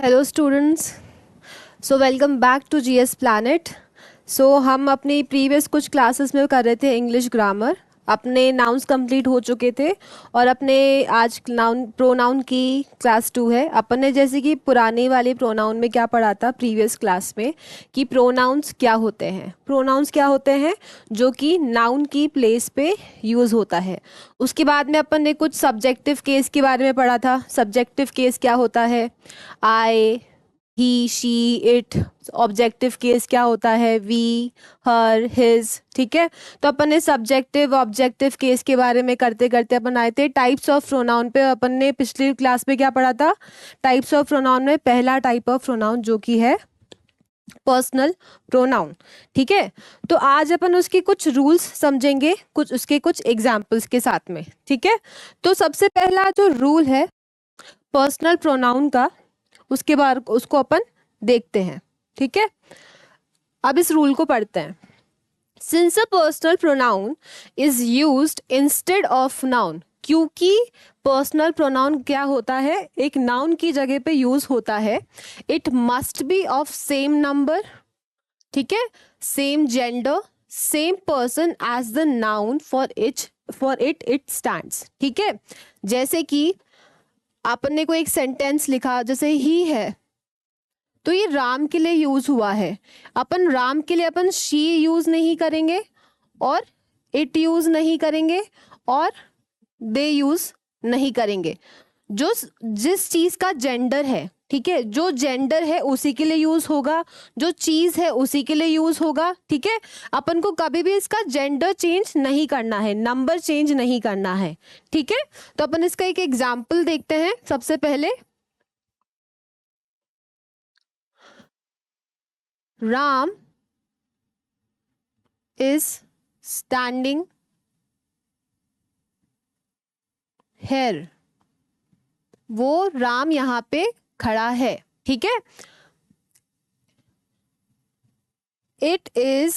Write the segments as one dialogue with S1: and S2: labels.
S1: Hello students. Welcome back to GS Planet. हम अपनी previous कुछ क्लासेस में कर रहे थे इंग्लिश ग्रामर। अपने नाउन्स कंप्लीट हो चुके थे और अपने आज नाउन प्रोनाउन की क्लास 2 है। अपन ने जैसे कि पुराने वाले प्रोनाउन में क्या पढ़ा था प्रीवियस क्लास में कि प्रोनाउंस क्या होते हैं। प्रोनाउंस क्या होते हैं जो कि नाउन की प्लेस पे यूज़ होता है। उसके बाद में अपन ने कुछ सब्जेक्टिव केस के बारे में पढ़ा था। सब्जेक्टिव केस क्या होता है? I, he, she, it. Objective case क्या होता है? We, her, his. ठीक है। तो अपन ने सब्जेक्टिव ऑब्जेक्टिव केस के बारे में करते करते अपन आए थे टाइप्स ऑफ प्रोनाउन पे। अपन ने पिछली क्लास में क्या पढ़ा था? टाइप्स ऑफ प्रोनाउन में पहला टाइप ऑफ प्रोनाउन जो कि है पर्सनल प्रोनाउन। ठीक है। तो आज अपन उसके कुछ रूल्स समझेंगे, कुछ उसके कुछ एग्जाम्पल्स के साथ में। ठीक है। तो सबसे पहला जो रूल है पर्सनल प्रोनाउन का, उसके बाद उसको अपन देखते हैं। ठीक है। अब इस रूल को पढ़ते हैं। Since a personal pronoun is used instead of noun, क्योंकि पर्सनल प्रोनाउन क्या होता है, एक नाउन की जगह पे यूज होता है। It must be of same number, ठीक है, same gender, same person as the noun for it it stands. ठीक है। जैसे कि आपने ने कोई एक सेंटेंस लिखा, जैसे ही है, तो ये राम के लिए यूज हुआ है। अपन राम के लिए अपन शी यूज नहीं करेंगे और इट यूज नहीं करेंगे और दे यूज नहीं करेंगे। जो जिस चीज का जेंडर है, ठीक है, जो जेंडर है उसी के लिए यूज होगा, जो चीज है उसी के लिए यूज होगा। ठीक है। अपन को कभी भी इसका जेंडर चेंज नहीं करना है, नंबर चेंज नहीं करना है। ठीक है। तो अपन इसका एक एग्जाम्पल देखते हैं। सबसे पहले राम is standing here। वो राम यहाँ पे खड़ा है। ठीक है। It is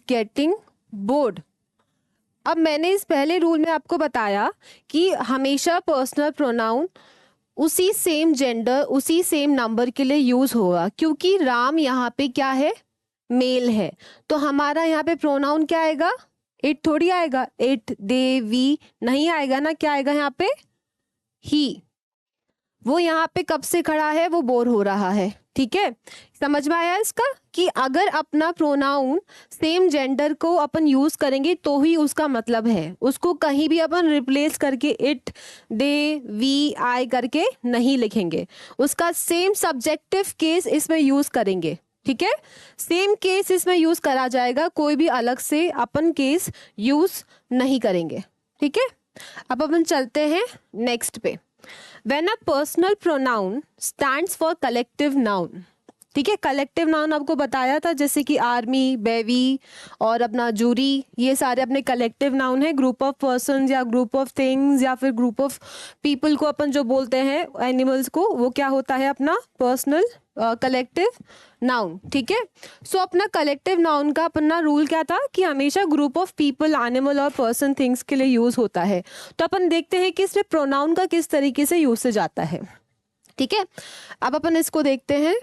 S1: getting bored. अब मैंने इस पहले रूल में आपको बताया कि हमेशा पर्सनल प्रोनाउन उसी सेम जेंडर उसी सेम नंबर के लिए यूज होगा, क्योंकि राम यहाँ पे क्या है, मेल है। तो हमारा यहाँ पे प्रोनाउन क्या आएगा? इट थोड़ी आएगा, इट, दे, वी नहीं आएगा ना। क्या आएगा यहाँ पे? ही। वो यहाँ पे कब से खड़ा है? वो बोर हो रहा है। ठीक है। समझ में आया इसका कि अगर अपना प्रोनाउन सेम जेंडर को अपन यूज करेंगे तो ही उसका मतलब है। उसको कहीं भी अपन रिप्लेस करके इट, दे, वी, आई करके नहीं लिखेंगे। उसका सेम सब्जेक्टिव केस इसमें यूज करेंगे। ठीक है। सेम केस इसमें यूज करा जाएगा, कोई भी अलग से अपन केस यूज नहीं करेंगे। ठीक है। अब अपन चलते हैं नेक्स्ट पे। When a personal pronoun stands for collective noun, ठीक है। कलेक्टिव नाउन आपको बताया था, जैसे कि आर्मी, बेबी और अपना जूरी, ये सारे अपने कलेक्टिव नाउन है। ग्रुप ऑफ पर्सन या ग्रुप ऑफ थिंग्स या फिर ग्रुप ऑफ पीपल को अपन जो बोलते हैं, एनिमल्स को, वो क्या होता है? अपना पर्सनल कलेक्टिव नाउन। ठीक है। अपना कलेक्टिव नाउन का अपना रूल क्या था कि हमेशा ग्रुप ऑफ पीपल, एनिमल और पर्सन, थिंग्स के लिए यूज होता है। तो अपन देखते हैं कि इसमें प्रोनाउन का किस तरीके से यूसेज आता है। ठीक है। अब अपन इसको देखते हैं।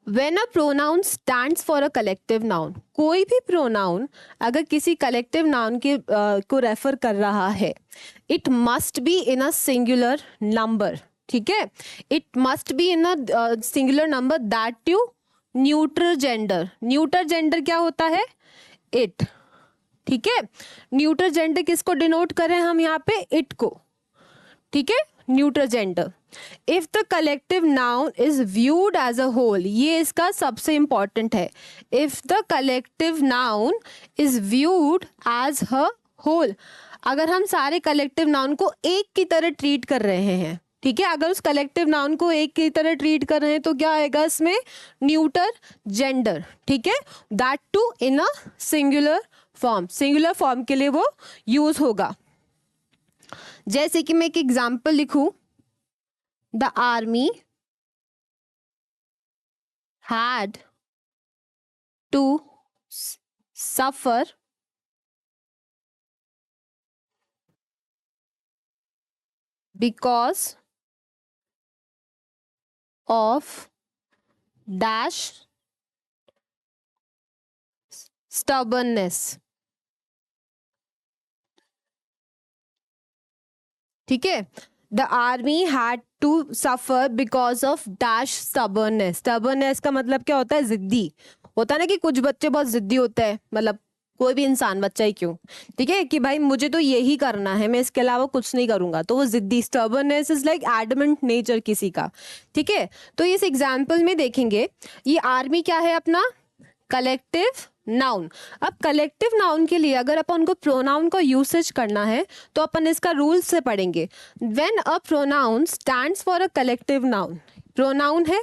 S1: When a pronoun stands for a collective noun, कोई भी प्रोनाउन अगर किसी कलेक्टिव नाउन के को रेफर कर रहा है, it must be in a singular number. ठीक है। It must be in a singular number that too neutral gender. Neutral gender क्या होता है? इट। ठीक है। न्यूट्रल जेंडर किसको डिनोट करें हम यहाँ पे? इट को। ठीक है। Neutral gender. If the collective noun is viewed as a whole, ये इसका सबसे इंपॉर्टेंट है। If the collective noun is viewed as a whole, अगर हम सारे कलेक्टिव नाउन को एक की तरह ट्रीट कर रहे हैं, ठीक है, अगर उस कलेक्टिव नाउन को एक की तरह ट्रीट कर रहे हैं तो क्या आएगा इसमें? Neuter gender. ठीक है। That too in a singular form, singular form के लिए वो यूज होगा। जैसे कि मैं एक एग्जाम्पल लिखूं, the army had to suffer because of dash stubbornness. ठीक है, the army had to suffer because of dash stubbornness. Stubbornness का मतलब क्या होता है? जिद्दी होता है ना, कि कुछ बच्चे बहुत जिद्दी होते हैं, मतलब कोई भी इंसान, बच्चा ही क्यों, ठीक है, कि भाई मुझे तो यही करना है, मैं इसके अलावा कुछ नहीं करूंगा, तो वो जिद्दी। Stubbornness is like adamant nature किसी का। ठीक है, तो इस एग्जाम्पल में देखेंगे, ये आर्मी क्या है अपना? Collective noun. अब कलेक्टिव नाउन के लिए अगर अपन को प्रोनाउन का यूसेज करना है तो अपन इसका रूल से पढ़ेंगे। When a pronoun stands for a collective noun, pronoun है,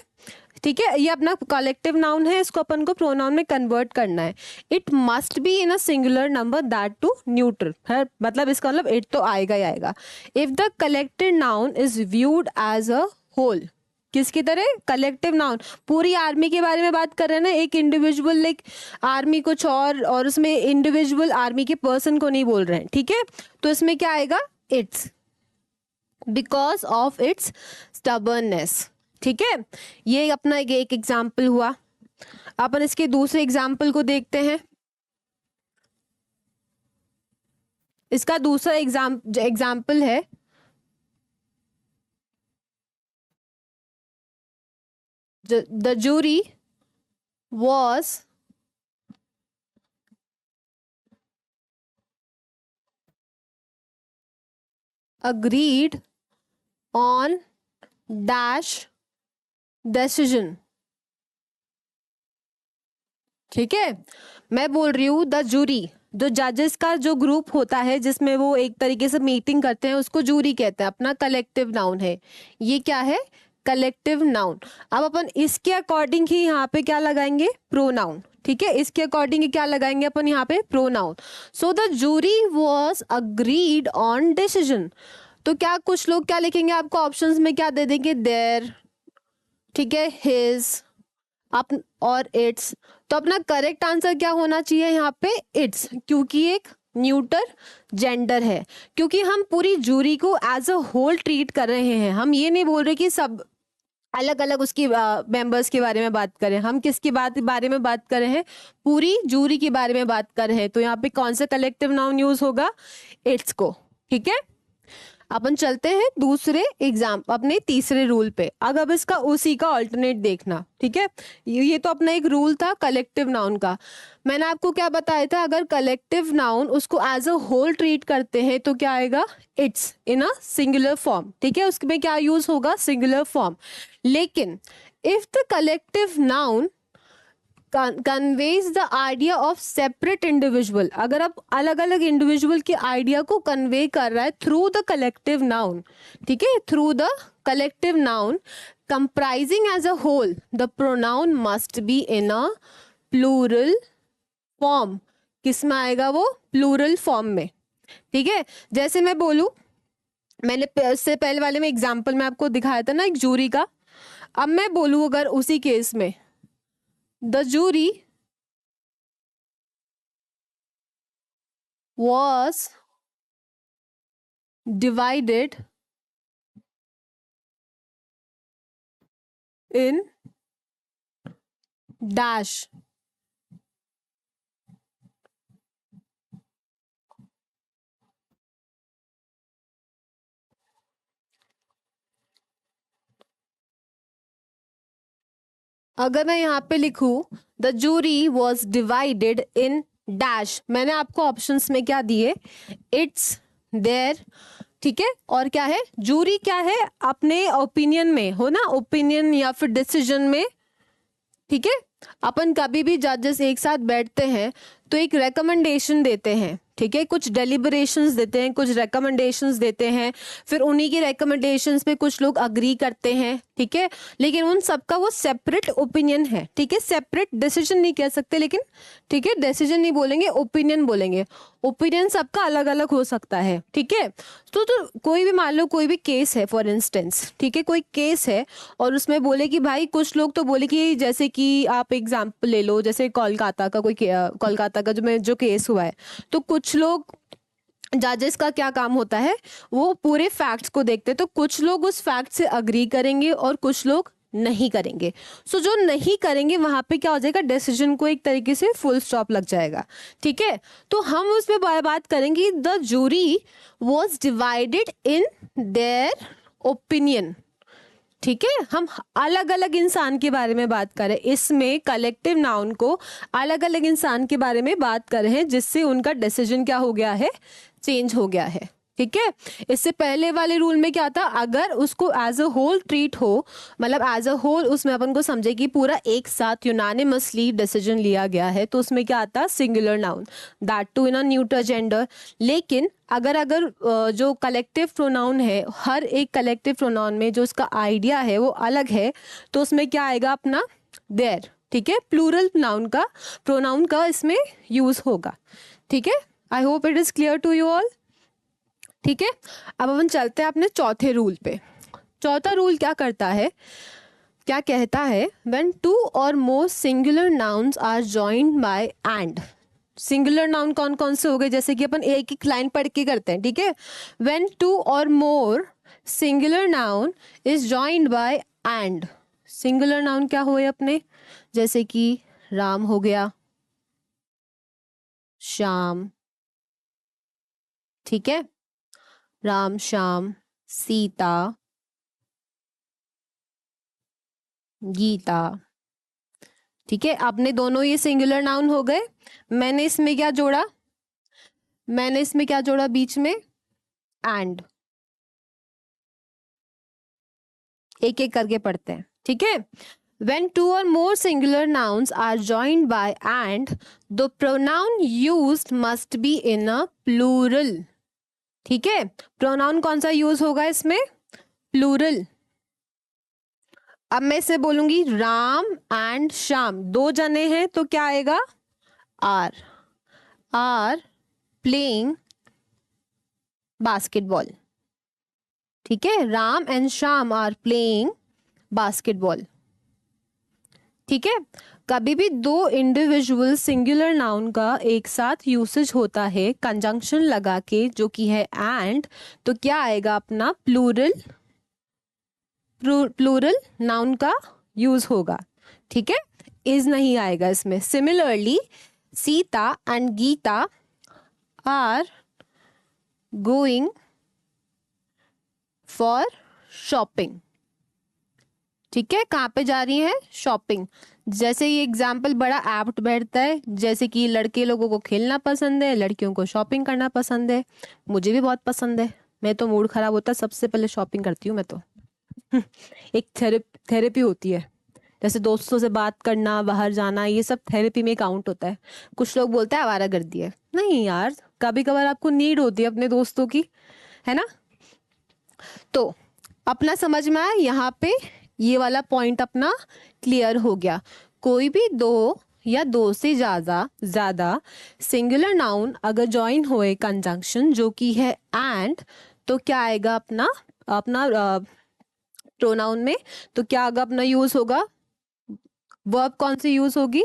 S1: ठीक है, ये अपना कलेक्टिव नाउन है, इसको अपन को प्रोनाउन में कन्वर्ट करना है। It must be in a singular number that too neutral है, मतलब इसका मतलब इट तो आएगा ही आएगा। If the collective noun is viewed as a whole, किसकी तरह? Collective noun. पूरी आर्मी के बारे में बात कर रहे हैं ना, एक इंडिविजुअल लाइक आर्मी कुछ और उसमें इंडिविजुअल आर्मी के पर्सन को नहीं बोल रहे हैं। ठीक है, तो इसमें क्या आएगा? It's, because of its stubbornness. ठीक है, ये अपना एक एग्जाम्पल हुआ। अपन इसके दूसरे एग्जाम्पल को देखते हैं। इसका दूसरा एग्जाम्पल है, the jury was agreed on dash decision। ठीक है, मैं बोल रही हूँ द जूरी, जो जजेस का जो ग्रुप होता है जिसमें वो एक तरीके से मीटिंग करते हैं, उसको जूरी कहते हैं, अपना कलेक्टिव नाउन है। ये क्या है? Collective noun. अब अपन इसके अकॉर्डिंग ही यहाँ पे क्या लगाएंगे? प्रोनाउन। ठीक है, इसके अकॉर्डिंग ही क्या लगाएंगे अपन यहाँ पे? Pronoun. So the jury was agreed on decision. तो क्या कुछ लोग क्या लिखेंगे? आपको ऑप्शंस में क्या दे देंगे? देयर, ठीक है, हिज, अप और इट्स। तो अपना करेक्ट आंसर क्या होना चाहिए यहाँ पे? इट्स, क्योंकि एक न्यूटर जेंडर है, क्योंकि हम पूरी जूरी को एज अ होल ट्रीट कर रहे हैं। हम ये नहीं बोल रहे कि सब अलग अलग उसकी मेंबर्स के बारे में बात करें। हम किसकी बारे में बात कर रहे हैं? पूरी जूरी के बारे में बात कर रहे हैं। तो यहाँ पे कौन सा कलेक्टिव नाउन यूज होगा? इट्स को। ठीक है, अपन चलते हैं दूसरे एग्जाम, अपने तीसरे रूल पे। अब इसका उसी का ऑल्टरनेट देखना। ठीक है, ये तो अपना एक रूल था कलेक्टिव नाउन का। मैंने आपको क्या बताया था? अगर कलेक्टिव नाउन उसको एज अ होल ट्रीट करते हैं तो क्या आएगा? It's in a singular form. ठीक है, उसमें क्या यूज होगा? Singular form. लेकिन if the collective noun conveys the idea of separate individual, अगर आप अलग अलग इंडिविजुअल के आइडिया को कन्वे कर रहा है थ्रू द कलेक्टिव नाउन, ठीक है, through the collective noun comprising as a whole, the pronoun must be in a plural form. किस में आएगा वो? प्लूरल फॉर्म में। ठीक है, जैसे मैं बोलूं, मैंने इससे पहले वाले में एग्जाम्पल में आपको दिखाया था ना एक जूरी का। अब मैं बोलूं अगर उसी केस में, the jury was divided in dash। अगर मैं यहाँ पे लिखूं the jury was divided in dash, मैंने आपको ऑप्शंस में क्या दिए? इट्स, देयर, ठीक है, और क्या है? जूरी क्या है? अपने ओपिनियन में हो ना, ओपिनियन या फिर डिसीजन में। ठीक है, अपन कभी भी जजेस एक साथ बैठते हैं तो एक रेकमेंडेशन देते हैं। ठीक है, कुछ डेलिबरेशंस देते हैं, कुछ रेकमेंडेशंस देते हैं, फिर उन्हीं की रेकमेंडेशंस पे कुछ लोग अग्री करते हैं। ठीक है, लेकिन उन सबका वो सेपरेट ओपिनियन है। ठीक है, सेपरेट डिसीजन नहीं कह सकते, लेकिन ठीक है, डिसीजन नहीं बोलेंगे, ओपिनियन बोलेंगे। ओपिनियन सबका अलग अलग हो सकता है। ठीक है, तो कोई भी मान लो कोई भी केस है फॉर इंस्टेंस, ठीक है, कोई केस है और उसमें बोले कि भाई, कुछ लोग तो बोले कि जैसे कि आप एग्जाम्पल ले लो, जैसे कोलकाता का कोई कोलकाता का जो केस हुआ है, तो कुछ लोग जजेस का क्या काम होता है, वो पूरे फैक्ट्स को देखते हैं। तो कुछ लोग उस फैक्ट से अग्री करेंगे और कुछ लोग नहीं करेंगे। सो जो नहीं करेंगे वहां पे क्या हो जाएगा, डिसीजन को एक तरीके से फुल स्टॉप लग जाएगा। ठीक है, तो हम उसमें बात करेंगे the jury was divided in their opinion. ठीक है, हम अलग अलग इंसान के बारे में बात कर रहे हैं, इसमें कलेक्टिव नाउन को अलग अलग इंसान के बारे में बात कर रहे हैं, जिससे उनका डिसीजन क्या हो गया है, चेंज हो गया है। ठीक है, इससे पहले वाले रूल में क्या था, अगर उसको एज अ होल ट्रीट हो, मतलब एज अ होल उसमें अपन को समझे कि पूरा एक साथ यूनानिमसली डिसीजन लिया गया है, तो उसमें क्या आता, singular noun, that too in a neuter gender. लेकिन अगर अगर जो कलेक्टिव प्रोनाउन है, हर एक कलेक्टिव प्रोनाउन में जो उसका आइडिया है वो अलग है, तो उसमें क्या आएगा अपना देयर। ठीक है, प्लूरल नाउन का, प्रोनाउन का इसमें यूज होगा। ठीक है, I hope it is clear to you all. ठीक है, अब अपन चलते हैं अपने चौथे रूल पे। चौथा रूल क्या करता है, क्या कहता है, when two or more singular nouns are joined by and. Singular noun कौन कौन से हो गए, जैसे कि अपन एक एक लाइन पढ़ के करते हैं। ठीक है, when two or more singular noun is joined by and. Singular noun क्या हुए अपने, जैसे कि राम हो गया, श्याम। ठीक है, राम, श्याम, सीता, गीता। ठीक है, आपने दोनों ये सिंगुलर नाउन हो गए। मैंने इसमें क्या जोड़ा, मैंने इसमें क्या जोड़ा बीच में, एंड। एक एक करके पढ़ते हैं। ठीक है, when two or more singular nouns are joined by and, the pronoun used must be in a plural। ठीक है, प्रोनाउन कौन सा यूज होगा इसमें, प्लूरल। अब मैं इसे बोलूंगी राम एंड श्याम, दो जने हैं तो क्या आएगा, आर, आर प्लेइंग बास्केटबॉल। ठीक है, Ram and Shyam are playing basketball. ठीक है, कभी भी दो इंडिविजुअल सिंगुलर नाउन का एक साथ यूसेज होता है कंजंक्शन लगा के, जो कि है एंड, तो क्या आएगा अपना प्लूरल, प्लूरल नाउन का यूज होगा। ठीक है, इज नहीं आएगा इसमें। Similarly Sita and Gita are going for shopping. ठीक है, कहाँ पे जा रही है, शॉपिंग। जैसे ये एग्जाम्पल बड़ा एप्ट बैठता है, जैसे कि लड़के लोगों को खेलना पसंद है, लड़कियों को शॉपिंग करना पसंद है। मुझे भी बहुत पसंद है, मैं तो मूड खराब होता है सबसे पहले शॉपिंग करती हूँ मैं तो। एक थेरेपी होती है, जैसे दोस्तों से बात करना, बाहर जाना, ये सब थेरेपी में काउंट होता है। कुछ लोग बोलते हैं आवारागर्दी है, नहीं यार, कभी कभार आपको नीड होती है अपने दोस्तों की, है ना। तो अपना समझ में आया, यहाँ पे ये वाला पॉइंट अपना क्लियर हो गया। कोई भी दो या दो से ज्यादा सिंगुलर नाउन अगर ज्वाइन होए कंजंक्शन जो कि है एंड, तो क्या आएगा अपना अपना प्रोनाउन में, तो क्या आएगा अपना यूज होगा, वर्ब कौन सी यूज होगी,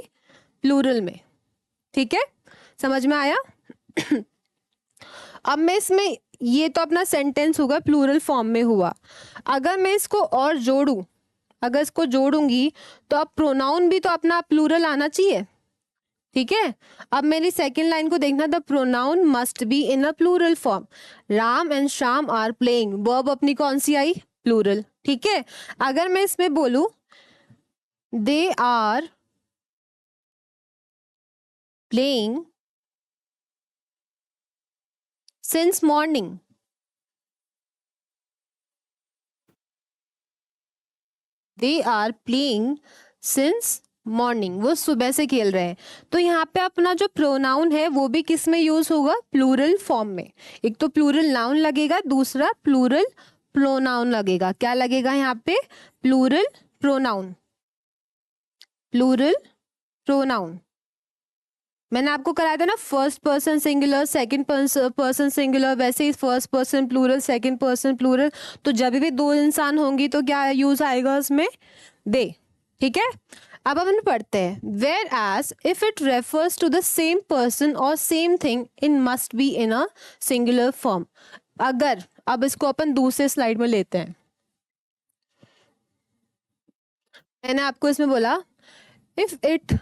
S1: प्लूरल में। ठीक है, समझ में आया। अब मैं इसमें, ये तो अपना सेंटेंस होगा प्लूरल फॉर्म में हुआ। अगर मैं इसको और जोड़ूं, अगर इसको जोड़ूंगी तो अब प्रोनाउन भी तो अपना प्लूरल आना चाहिए। ठीक है, अब मेरी सेकेंड लाइन को देखना, the pronoun must be in a plural form. Ram and Shyam are playing, verb अपनी कौन सी आई, प्लूरल। ठीक है, अगर मैं इसमें बोलूं they are playing since morning, they are playing since morning, वो सुबह से खेल रहे हैं। तो यहाँ पे अपना जो प्रोनाउन है वो भी किस में यूज होगा, प्लूरल फॉर्म में। एक तो प्लूरल नाउन लगेगा, दूसरा प्लूरल प्रोनाउन लगेगा। क्या लगेगा यहाँ पे, प्लूरल प्रोनाउन, प्लूरल प्रोनाउन। मैंने आपको कराया था ना first person singular, second person singular, वैसे ही first person plural, second person plural. तो जब भी दो इंसान होंगी तो क्या यूज आएगा उसमें, दे। ठीक है, अब अपन पढ़ते हैं, whereas if it refers to the same person or same thing in must be in a singular form. अगर, अब इसको अपन दूसरे स्लाइड में लेते हैं, मैंने आपको इसमें बोला if it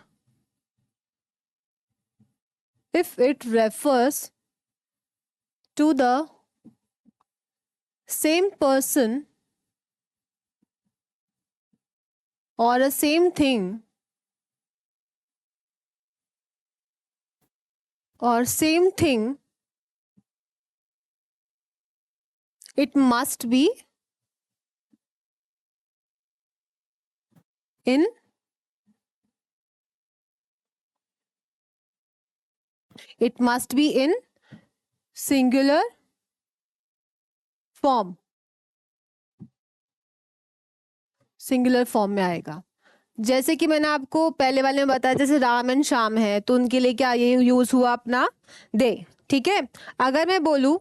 S1: refers to the same person or a same thing or same thing, it must be in singular form, singular form में आएगा। जैसे कि मैंने आपको पहले वाले में बताया, जैसे राम एंड श्याम है तो उनके लिए क्या ये यूज हुआ अपना दे, ठीक है। अगर मैं बोलूं,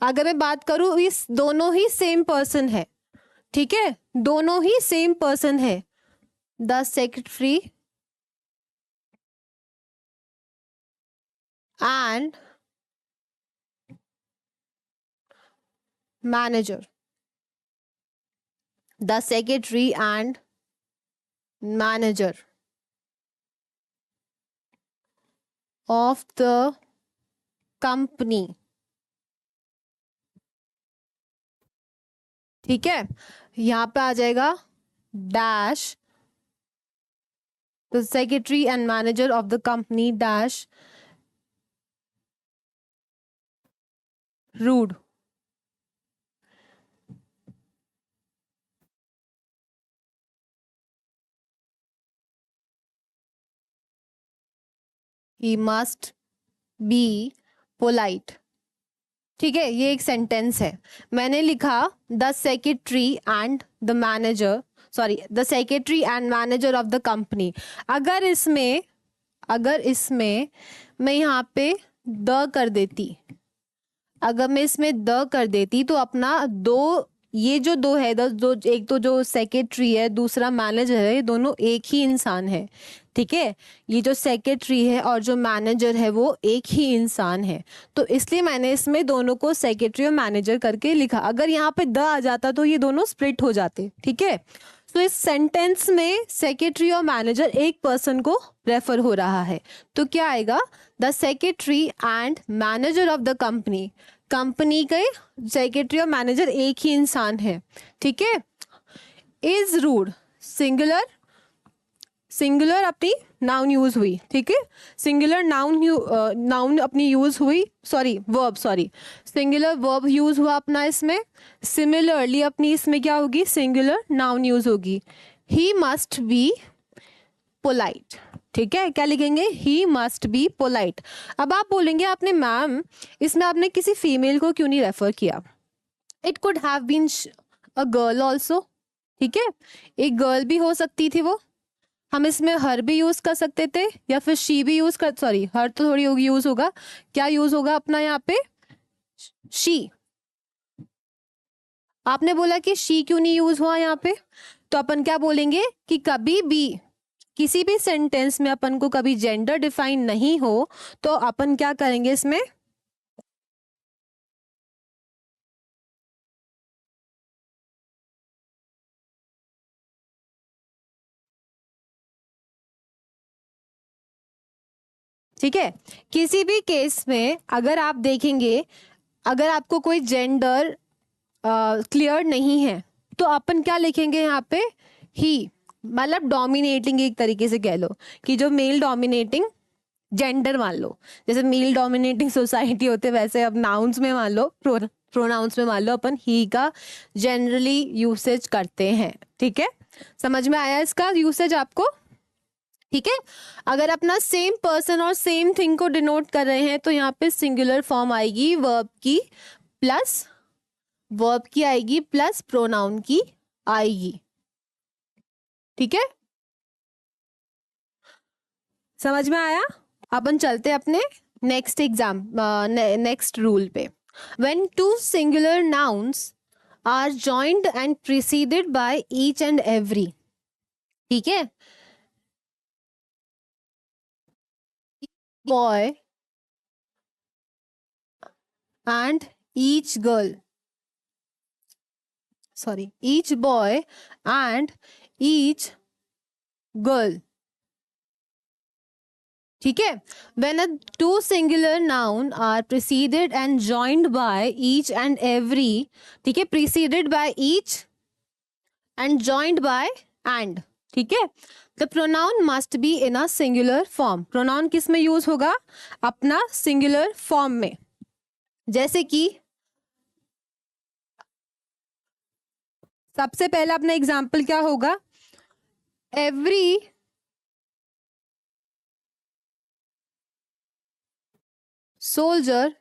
S1: अगर मैं बात करूं, इस दोनों ही सेम पर्सन है, ठीक है, दोनों ही सेम पर्सन है, the secretary and manager, the secretary and manager of the company, ठीक है। यहां पे आ जाएगा dash the secretary and manager of the company dash rude, he must be polite, ठीक है। ये एक सेंटेंस है, मैंने लिखा the secretary and the manager, sorry, the secretary and manager of the company. अगर इसमें मैं यहाँ पे द कर देती, अगर मैं इसमें द कर देती तो अपना दो, ये जो दो है, दो, एक तो जो सेक्रेटरी है, दूसरा मैनेजर है, ये दोनों एक ही इंसान है, ठीक है। ये जो सेक्रेटरी है और जो मैनेजर है वो एक ही इंसान है, तो इसलिए मैंने इसमें दोनों को सेक्रेटरी और मैनेजर करके लिखा। अगर यहाँ पे द आ जाता तो ये दोनों स्प्लिट हो जाते, ठीक है। तो इस सेंटेंस में सेक्रेटरी और मैनेजर एक पर्सन को रेफर हो रहा है, तो क्या आएगा, the secretary and manager of the company, company के सेक्रेटरी और मैनेजर एक ही इंसान है, ठीक है। इज रूड, सिंगुलर, सिंगुलर अपनी नाउन यूज हुई, ठीक है, सिंगुलर नाउन अपनी यूज हुई, सॉरी सिंगुलर वर्ब यूज हुआ अपना इसमें। सिमिलरली अपनी इसमें क्या होगी, सिंगुलर नाउन यूज होगी, ही मस्ट बी पोलाइट, ठीक है। क्या लिखेंगे, ही मस्ट बी पोलाइट। अब आप बोलेंगे आपने मैम इसमें आपने किसी फीमेल को क्यों नहीं रेफर किया, it could have been a girl also, ठीक है, एक गर्ल भी हो सकती थी वो, हम इसमें हर भी यूज कर सकते थे या फिर शी भी यूज कर, सॉरी हर तो थोड़ी होगी यूज होगा, क्या यूज होगा अपना यहाँ पे, शी। आपने बोला कि शी क्यों नहीं यूज हुआ यहाँ पे, तो अपन क्या बोलेंगे कि कभी भी किसी भी सेंटेंस में अपन को कभी जेंडर डिफाइन नहीं हो तो अपन क्या करेंगे इसमें, ठीक है। किसी भी केस में अगर आप देखेंगे, अगर आपको कोई जेंडर क्लियर नहीं है तो अपन क्या लिखेंगे यहाँ पे, ही, मतलब डोमिनेटिंग एक तरीके से कह लो कि जो मेल डोमिनेटिंग जेंडर मान लो, जैसे मेल डोमिनेटिंग सोसाइटी होते वैसे अब नाउन्स में मान लो, प्रोनाउंस में मान लो अपन ही का जनरली यूसेज करते हैं, ठीक है। समझ में आया इसका यूसेज आपको, ठीक है। अगर अपना same person or same thing को डिनोट कर रहे हैं तो यहाँ पे सिंगुलर फॉर्म आएगी वर्ब की आएगी प्लस प्रोनाउन की आएगी, ठीक है। समझ में आया। अपन चलते अपने नेक्स्ट रूल पे। When two singular nouns are joined and preceded by each and every. ठीक है, boy and each girl, sorry, each boy and each girl. ठीक है, when a two singular noun are preceded and joined by each and every, ठीक है, preceded by each and joined by and, ठीक है, the pronoun must be in a singular form। pronoun किस में use होगा? अपना singular form में। जैसे कि सबसे पहला अपना एग्जाम्पल क्या होगा? Every soldier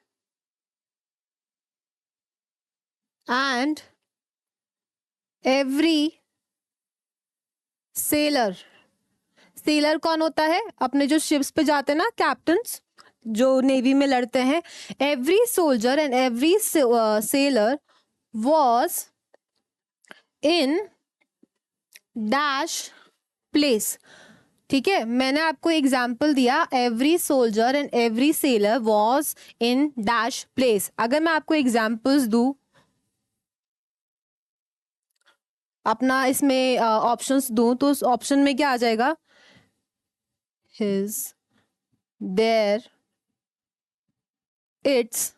S1: and every seller. Seller कौन होता है? अपने जो शिप्स पे जाते हैं ना, कैप्टन्स जो नेवी में लड़ते हैं। Every soldier and every seller was in dash place. ठीक है, मैंने आपको एग्जाम्पल दिया, every soldier and every seller was in dash place. अगर मैं आपको एग्जाम्पल्स दूं, अपना इसमें ऑप्शंस दूं, तो उस ऑप्शन में क्या आ जाएगा? His, there, it's.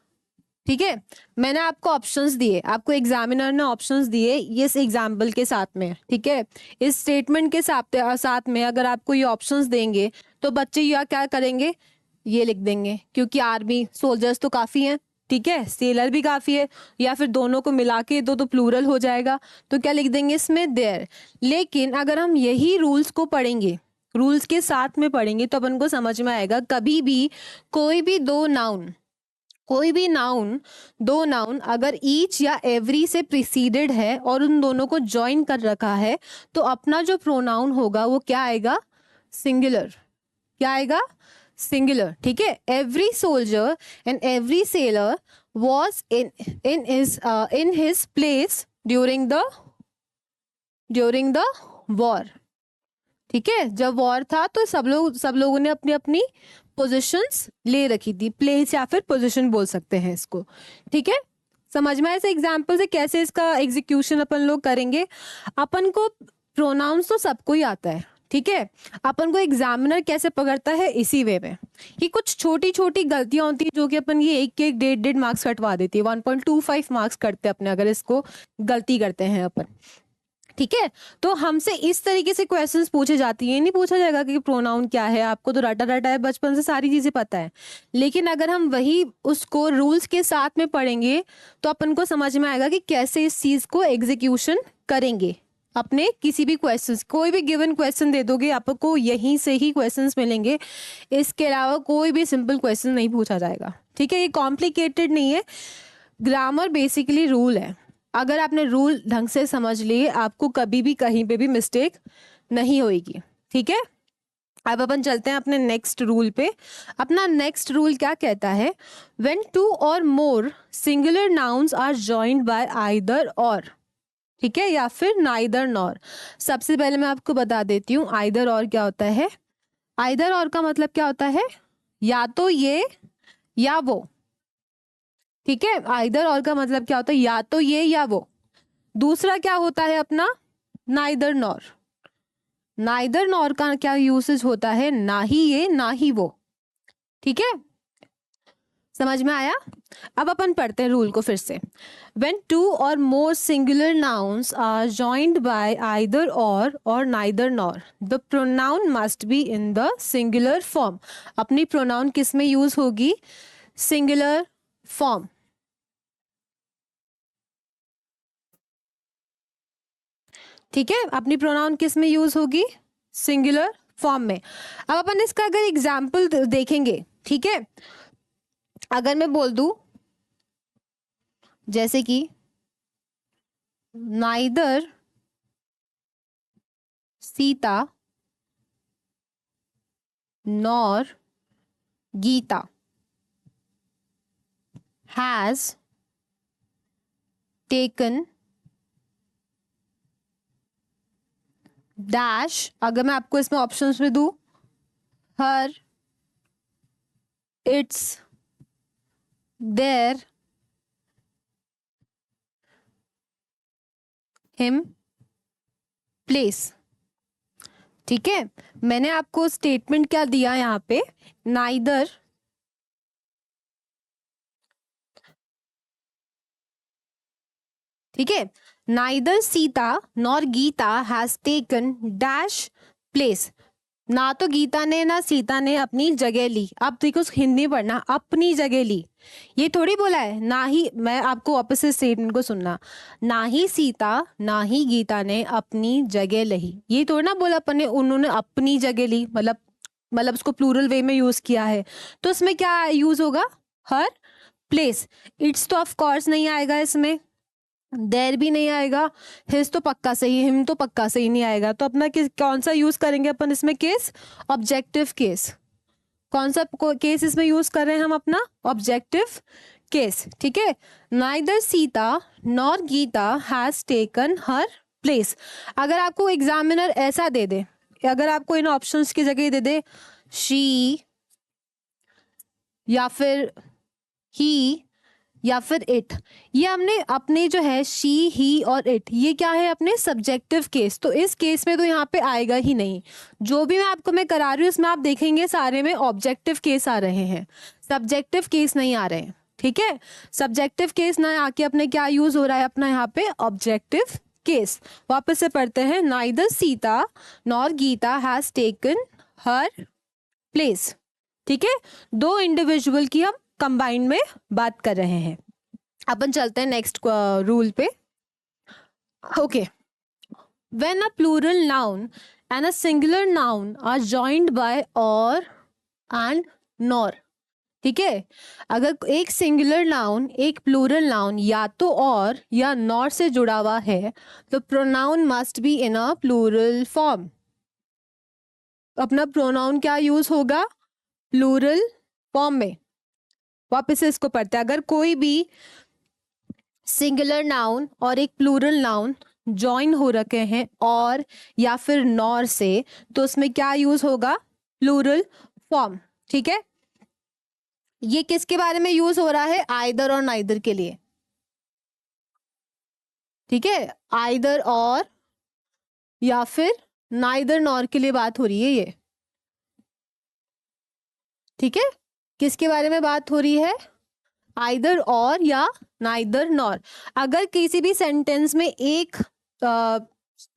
S1: ठीक है, मैंने आपको ऑप्शंस दिए, आपको एग्जामिनर ने ऑप्शंस दिए ये इस एग्जाम्पल के साथ में। ठीक है, इस स्टेटमेंट के साथ में अगर आपको ये ऑप्शंस देंगे तो बच्चे या क्या करेंगे? ये लिख देंगे, क्योंकि आर्मी सोल्जर्स तो काफी हैं, ठीक है, सेलर भी काफी है, या फिर दोनों को मिला के दो तो प्लूरल हो जाएगा, तो क्या लिख देंगे इसमें? देयर। लेकिन अगर हम यही रूल्स को पढ़ेंगे, रूल्स के साथ में पढ़ेंगे, तो अपन को समझ में आएगा कभी भी कोई भी नाउन, दो नाउन अगर ईच या एवरी से प्रीसीडेड है और उन दोनों को ज्वाइन कर रखा है, तो अपना जो प्रोनाउन होगा वो क्या आएगा? सिंगुलर। क्या आएगा? सिंगुलर। ठीक है, every soldier and every seller was in his place during the war. ठीक है, जब वॉर था तो सब लोगों ने अपनी अपनी पोजीशंस ले रखी थी, प्लेस या फिर पोजीशन बोल सकते हैं इसको। ठीक है, समझ में ऐसे एग्जाम्पल से कैसे इसका एग्जीक्यूशन अपन लोग करेंगे। अपन को प्रोनाउंस तो सबको ही आता है, ठीक है, अपन को एग्जामिनर कैसे पकड़ता है? इसी वे में कि कुछ छोटी छोटी गलतियां होती है जो कि अपन ये एक एक 1.5 मार्क्स कटवा देती है, 1.25 मार्क्स कटते हैं अपने अगर इसको गलती करते हैं अपन। ठीक है, तो हमसे इस तरीके से क्वेश्चंस पूछे जाती हैं, नहीं पूछा जाएगा कि प्रोनाउन क्या है, आपको तो रटा रटा है, बचपन से सारी चीजें पता है। लेकिन अगर हम वही उसको रूल्स के साथ में पढ़ेंगे तो अपन को समझ में आएगा कि कैसे इस चीज को एग्जीक्यूशन करेंगे। अपने किसी भी क्वेश्चंस, कोई भी गिवन क्वेश्चन दे दोगे आपको यहीं से ही क्वेश्चंस मिलेंगे, इसके अलावा कोई भी सिंपल क्वेश्चन नहीं पूछा जाएगा। ठीक है, ये कॉम्प्लिकेटेड नहीं है, ग्रामर बेसिकली रूल है। अगर आपने रूल ढंग से समझ लिए, आपको कभी भी कहीं पे भी मिस्टेक नहीं होगी। ठीक है, अब अपन चलते हैं अपने नेक्स्ट रूल पे। अपना नेक्स्ट रूल क्या कहता है? When two or more singular nouns are joined by either or, ठीक है, या फिर नाइदर नॉर। सबसे पहले मैं आपको बता देती हूँ आइदर और क्या होता है। आइदर और का मतलब क्या होता है? या तो ये या वो। ठीक है, आइदर और का मतलब क्या होता है? या तो ये या वो। दूसरा क्या होता है अपना? Neither nor. नाइदर नॉर का क्या यूसेज होता है? ना ही ये ना ही वो। ठीक है, समझ में आया? अब अपन पढ़ते हैं रूल को फिर से। When two or more singular nouns are joined by either or neither nor, the pronoun must be in the singular form. अपनी प्रोनाउन किस में यूज होगी? Singular form. ठीक है, अपनी प्रोनाउन किस में यूज होगी? सिंगुलर फॉर्म में। अब अपन इसका अगर एग्जाम्पल देखेंगे, ठीक है, अगर मैं बोल दूं जैसे कि neither Sita nor Gita has taken dash, अगर मैं आपको इसमें ऑप्शंस में दूं, her, it's, there, him, place. ठीक है, मैंने आपको स्टेटमेंट क्या दिया यहाँ पे, नाइदर, ठीक है, neither Sita nor Gita has taken dash place. ना तो गीता ने ना सीता ने अपनी जगह ली। अब देखो हिंदी पढ़ना, अपनी जगह ली, ये थोड़ी बोला है। ना ही, मैं आपको ऑपोजिट स्टेटमेंट को सुनना, ना ही सीता ना ही गीता ने अपनी जगह ली, ये थोड़ी ना बोला अपन ने उन्होंने अपनी जगह ली, मतलब उसको प्लूरल वे में यूज किया है। तो इसमें क्या यूज होगा, हर प्लेस। इट्स तो ऑफ कोर्स नहीं आएगा इसमें, देर भी नहीं आएगा, हिज तो पक्का सही, हिम तो पक्का सही नहीं आएगा। तो अपना किस कौन सा यूज करेंगे अपन इसमें केस, ऑब्जेक्टिव केस। कौन सा केस इसमें यूज कर रहे हैं हम, अपना ऑब्जेक्टिव केस। ठीक है, neither Sita nor Gita has taken her place. अगर आपको एग्जामिनर ऐसा दे दे, अगर आपको इन ऑप्शंस की जगह दे दे शी या फिर ही या फिर इट, ये हमने अपने जो है शी ही और इट, ये क्या है अपने सब्जेक्टिव केस। तो इस केस में तो यहाँ पे आएगा ही नहीं। जो भी मैं करा रही हूँ इसमें आप देखेंगे सारे में ऑब्जेक्टिव केस आ रहे हैं, सब्जेक्टिव केस नहीं आ रहे हैं। ठीक है, सब्जेक्टिव केस ना आके अपने क्या यूज हो रहा है अपना यहाँ पे, ऑब्जेक्टिव केस। वापस से पढ़ते हैं, neither Sita nor Gita has taken her place. ठीक है, दो इंडिविजुअल की हम कंबाइंड में बात कर रहे हैं। अपन चलते हैं नेक्स्ट रूल पे। Okay, when a plural noun and a singular noun are joined by or and nor. ठीक है, अगर एक सिंगुलर नाउन एक प्लूरल नाउन या तो और या नॉर से जुड़ा हुआ है तो pronoun must be in a plural form. अपना प्रोनाउन क्या यूज होगा, प्लूरल फॉर्म में। वापस से इसको पढ़ते हैं, अगर कोई भी सिंगुलर नाउन और एक प्लूरल नाउन ज्वाइन हो रखे हैं और या फिर नॉर से, तो उसमें क्या यूज होगा, प्लूरल फॉर्म। ठीक है, ये किसके बारे में यूज हो रहा है, आइदर और नाइदर के लिए। ठीक है, आइदर और या फिर नाइदर नॉर के लिए बात हो रही है ये। ठीक है, किसके बारे में बात हो रही है, आइदर और या नाइदर नॉर। अगर किसी भी सेंटेंस में एक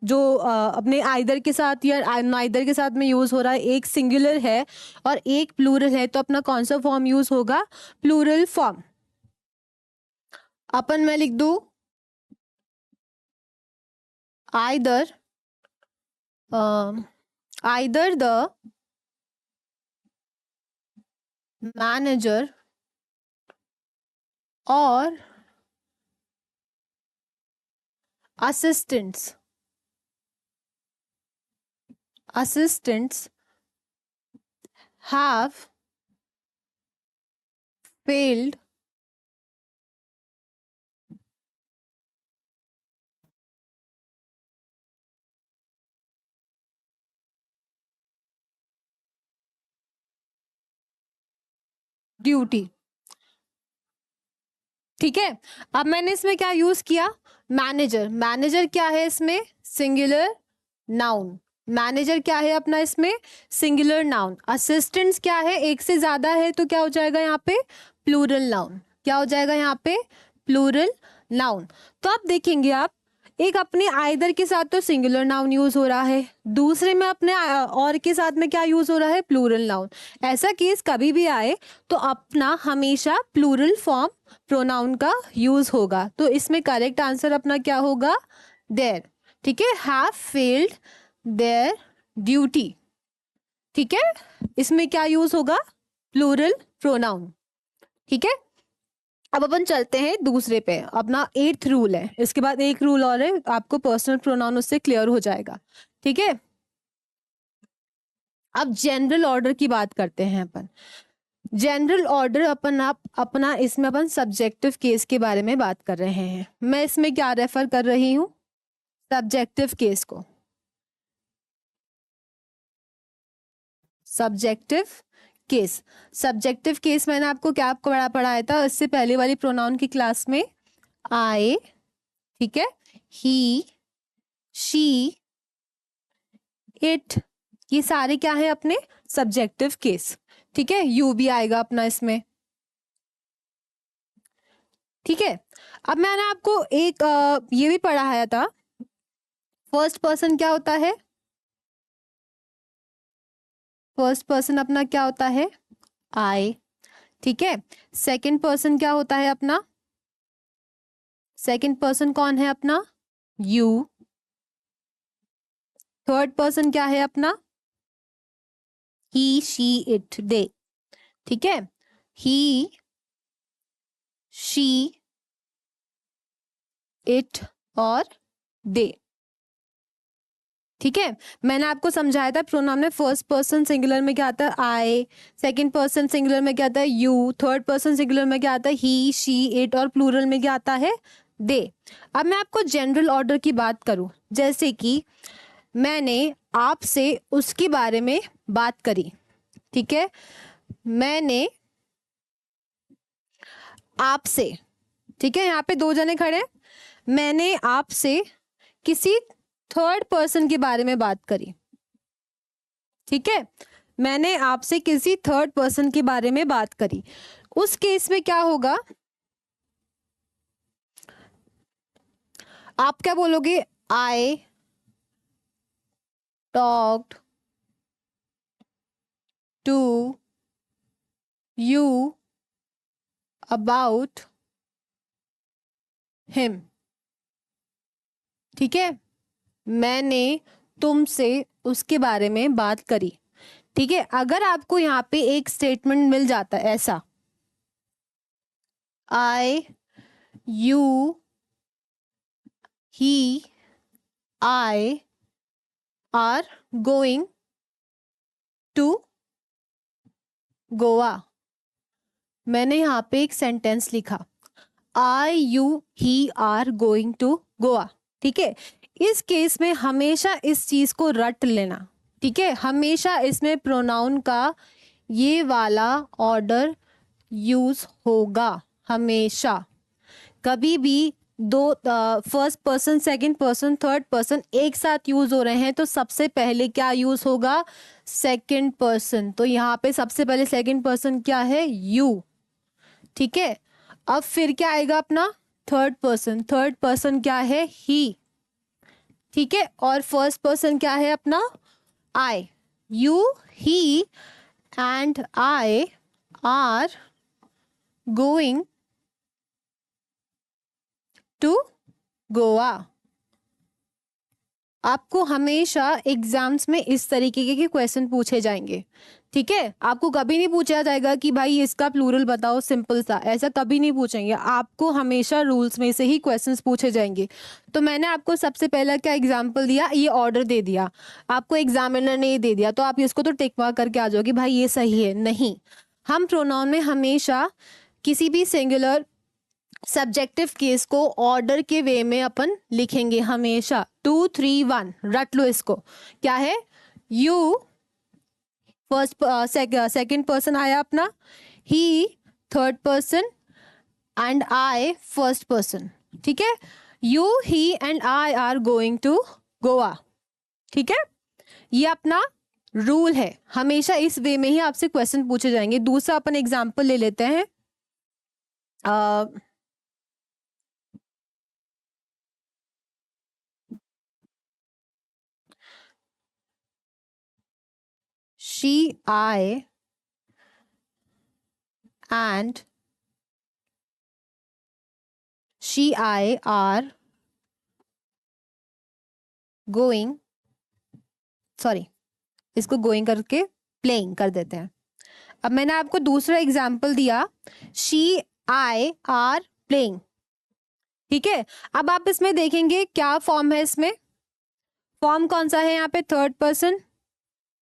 S1: जो अपने आइदर के साथ या नाइदर के साथ में यूज हो रहा है, एक सिंगुलर है और एक प्लूरल है, तो अपना कौन सा फॉर्म यूज होगा, प्लूरल फॉर्म। अपन मैं लिख दू आइदर, आइदर द मैनेजर और assistants have failed duty। ठीक है, अब मैंने इसमें क्या यूज किया, मैनेजर। मैनेजर क्या है इसमें, सिंगुलर नाउन। मैनेजर क्या है अपना इसमें, सिंगुलर नाउन। असिस्टेंट्स क्या है, एक से ज्यादा है तो क्या हो जाएगा यहाँ पे, प्लूरल नाउन। क्या हो जाएगा यहाँ पे, प्लूरल नाउन। तो आप देखेंगे आप, एक अपने आइदर के साथ तो सिंगुलर नाउन यूज हो रहा है, दूसरे में अपने और के साथ में क्या यूज हो रहा है, प्लूरल नाउन। ऐसा केस कभी भी आए तो अपना हमेशा प्लूरल फॉर्म प्रोनाउन का यूज होगा। तो इसमें करेक्ट आंसर अपना क्या होगा, देयर। ठीक है, हैव फेल्ड देयर ड्यूटी। ठीक है, इसमें क्या यूज होगा, प्लूरल प्रोनाउन। ठीक है, अब अपन चलते हैं दूसरे पे, अपना 8th रूल है। इसके बाद एक रूल और है, आपको पर्सनल प्रोनाउन उससे क्लियर हो जाएगा। ठीक है, अब जनरल ऑर्डर की बात करते हैं अपन। जनरल ऑर्डर अपन आप अपना इसमें अपन सब्जेक्टिव केस के बारे में बात कर रहे हैं। मैं इसमें क्या रेफर कर रही हूँ, सब्जेक्टिव केस को। Subjective case. सब्जेक्टिव केस मैंने आपको क्या पढ़ाया था इससे पहले वाली प्रोनाउन की क्लास में? आई, ठीक है, ही, शी, इट, ये सारे क्या है अपने सब्जेक्टिव केस। ठीक है, यू भी आएगा अपना इसमें। ठीक है, अब मैंने आपको एक ये भी पढ़ाया था, फर्स्ट पर्सन क्या होता है? फर्स्ट पर्सन अपना क्या होता है? आई। ठीक है, सेकंड पर्सन क्या होता है अपना? सेकंड पर्सन कौन है अपना? यू। थर्ड पर्सन क्या है अपना? ही, शी, इट, दे। ठीक है, ही, शी, इट और दे। ठीक है, मैंने आपको समझाया था प्रोनाउन में फर्स्ट पर्सन सिंगुलर में क्या आता है? आई, सेकंड पर्सन सिंगुलर में क्या आता है? यू, थर्ड पर्सन सिंगुलर में क्या आता है? ही, शी, इट और प्लूरल में क्या आता है? दे। अब मैं आपको जनरल ऑर्डर की बात करूं, जैसे कि मैंने आपसे उसके बारे में बात करी। ठीक है, मैंने आपसे, ठीक है, यहाँ पे दो जने खड़े हैं, मैंने आपसे किसी थर्ड पर्सन के बारे में बात करी। ठीक है, मैंने आपसे किसी थर्ड पर्सन के बारे में बात करी, उस केस में क्या होगा? आप क्या बोलोगे? I talked to you about him. ठीक है, मैंने तुमसे उसके बारे में बात करी। ठीक है, अगर आपको यहाँ पे एक स्टेटमेंट मिल जाता है ऐसा, I, you, he, I are going to Goa. मैंने यहाँ पे एक सेंटेंस लिखा, I, you, he are going to Goa. ठीक है, इस केस में हमेशा इस चीज को रट लेना। ठीक है, हमेशा इसमें प्रोनाउन का ये वाला ऑर्डर यूज होगा, हमेशा। कभी भी दो first person, second person, third person एक साथ यूज हो रहे हैं तो सबसे पहले क्या यूज होगा? Second person. तो यहाँ पे सबसे पहले सेकंड पर्सन क्या है? यू। ठीक है, अब फिर क्या आएगा अपना? Third person. थर्ड पर्सन क्या है? ही। ठीक है, और फर्स्ट पर्सन क्या है अपना? I. You, he and I are going to Goa. आपको हमेशा एग्जाम्स में इस तरीके के क्वेश्चन पूछे जाएंगे। ठीक है, आपको कभी नहीं पूछा जाएगा कि भाई इसका प्लूरल बताओ सिंपल सा, ऐसा कभी नहीं पूछेंगे। आपको हमेशा रूल्स में से ही क्वेश्चंस पूछे जाएंगे। तो मैंने आपको सबसे पहला क्या एग्जांपल दिया? ये ऑर्डर दे दिया, आपको एग्जामिनर ने ये दे दिया, तो आप इसको तो टिक मार्क करके आ जाओगे भाई ये सही है। नहीं, हम प्रोनाउन में हमेशा किसी भी सिंगुलर सब्जेक्टिव केस को ऑर्डर के वे में अपन लिखेंगे हमेशा। 2, 3, 1 रट लो इसको। क्या है? यू फर्स्ट, सेकंड पर्सन आया अपना, he third person and I first person. ठीक है, you, he and I are going to Goa. ठीक है, ये अपना रूल है, हमेशा इस वे में ही आपसे क्वेश्चन पूछे जाएंगे। दूसरा अपन एग्जांपल ले लेते हैं। She, I, and she, I are going, sorry, इसको गोइंग करके प्लेइंग कर देते हैं। अब मैंने आपको दूसरा एग्जाम्पल दिया, शी, आई आर प्लेइंग। ठीक है, अब आप इसमें देखेंगे क्या फॉर्म है, इसमें फॉर्म कौन सा है यहाँ पे? थर्ड पर्सन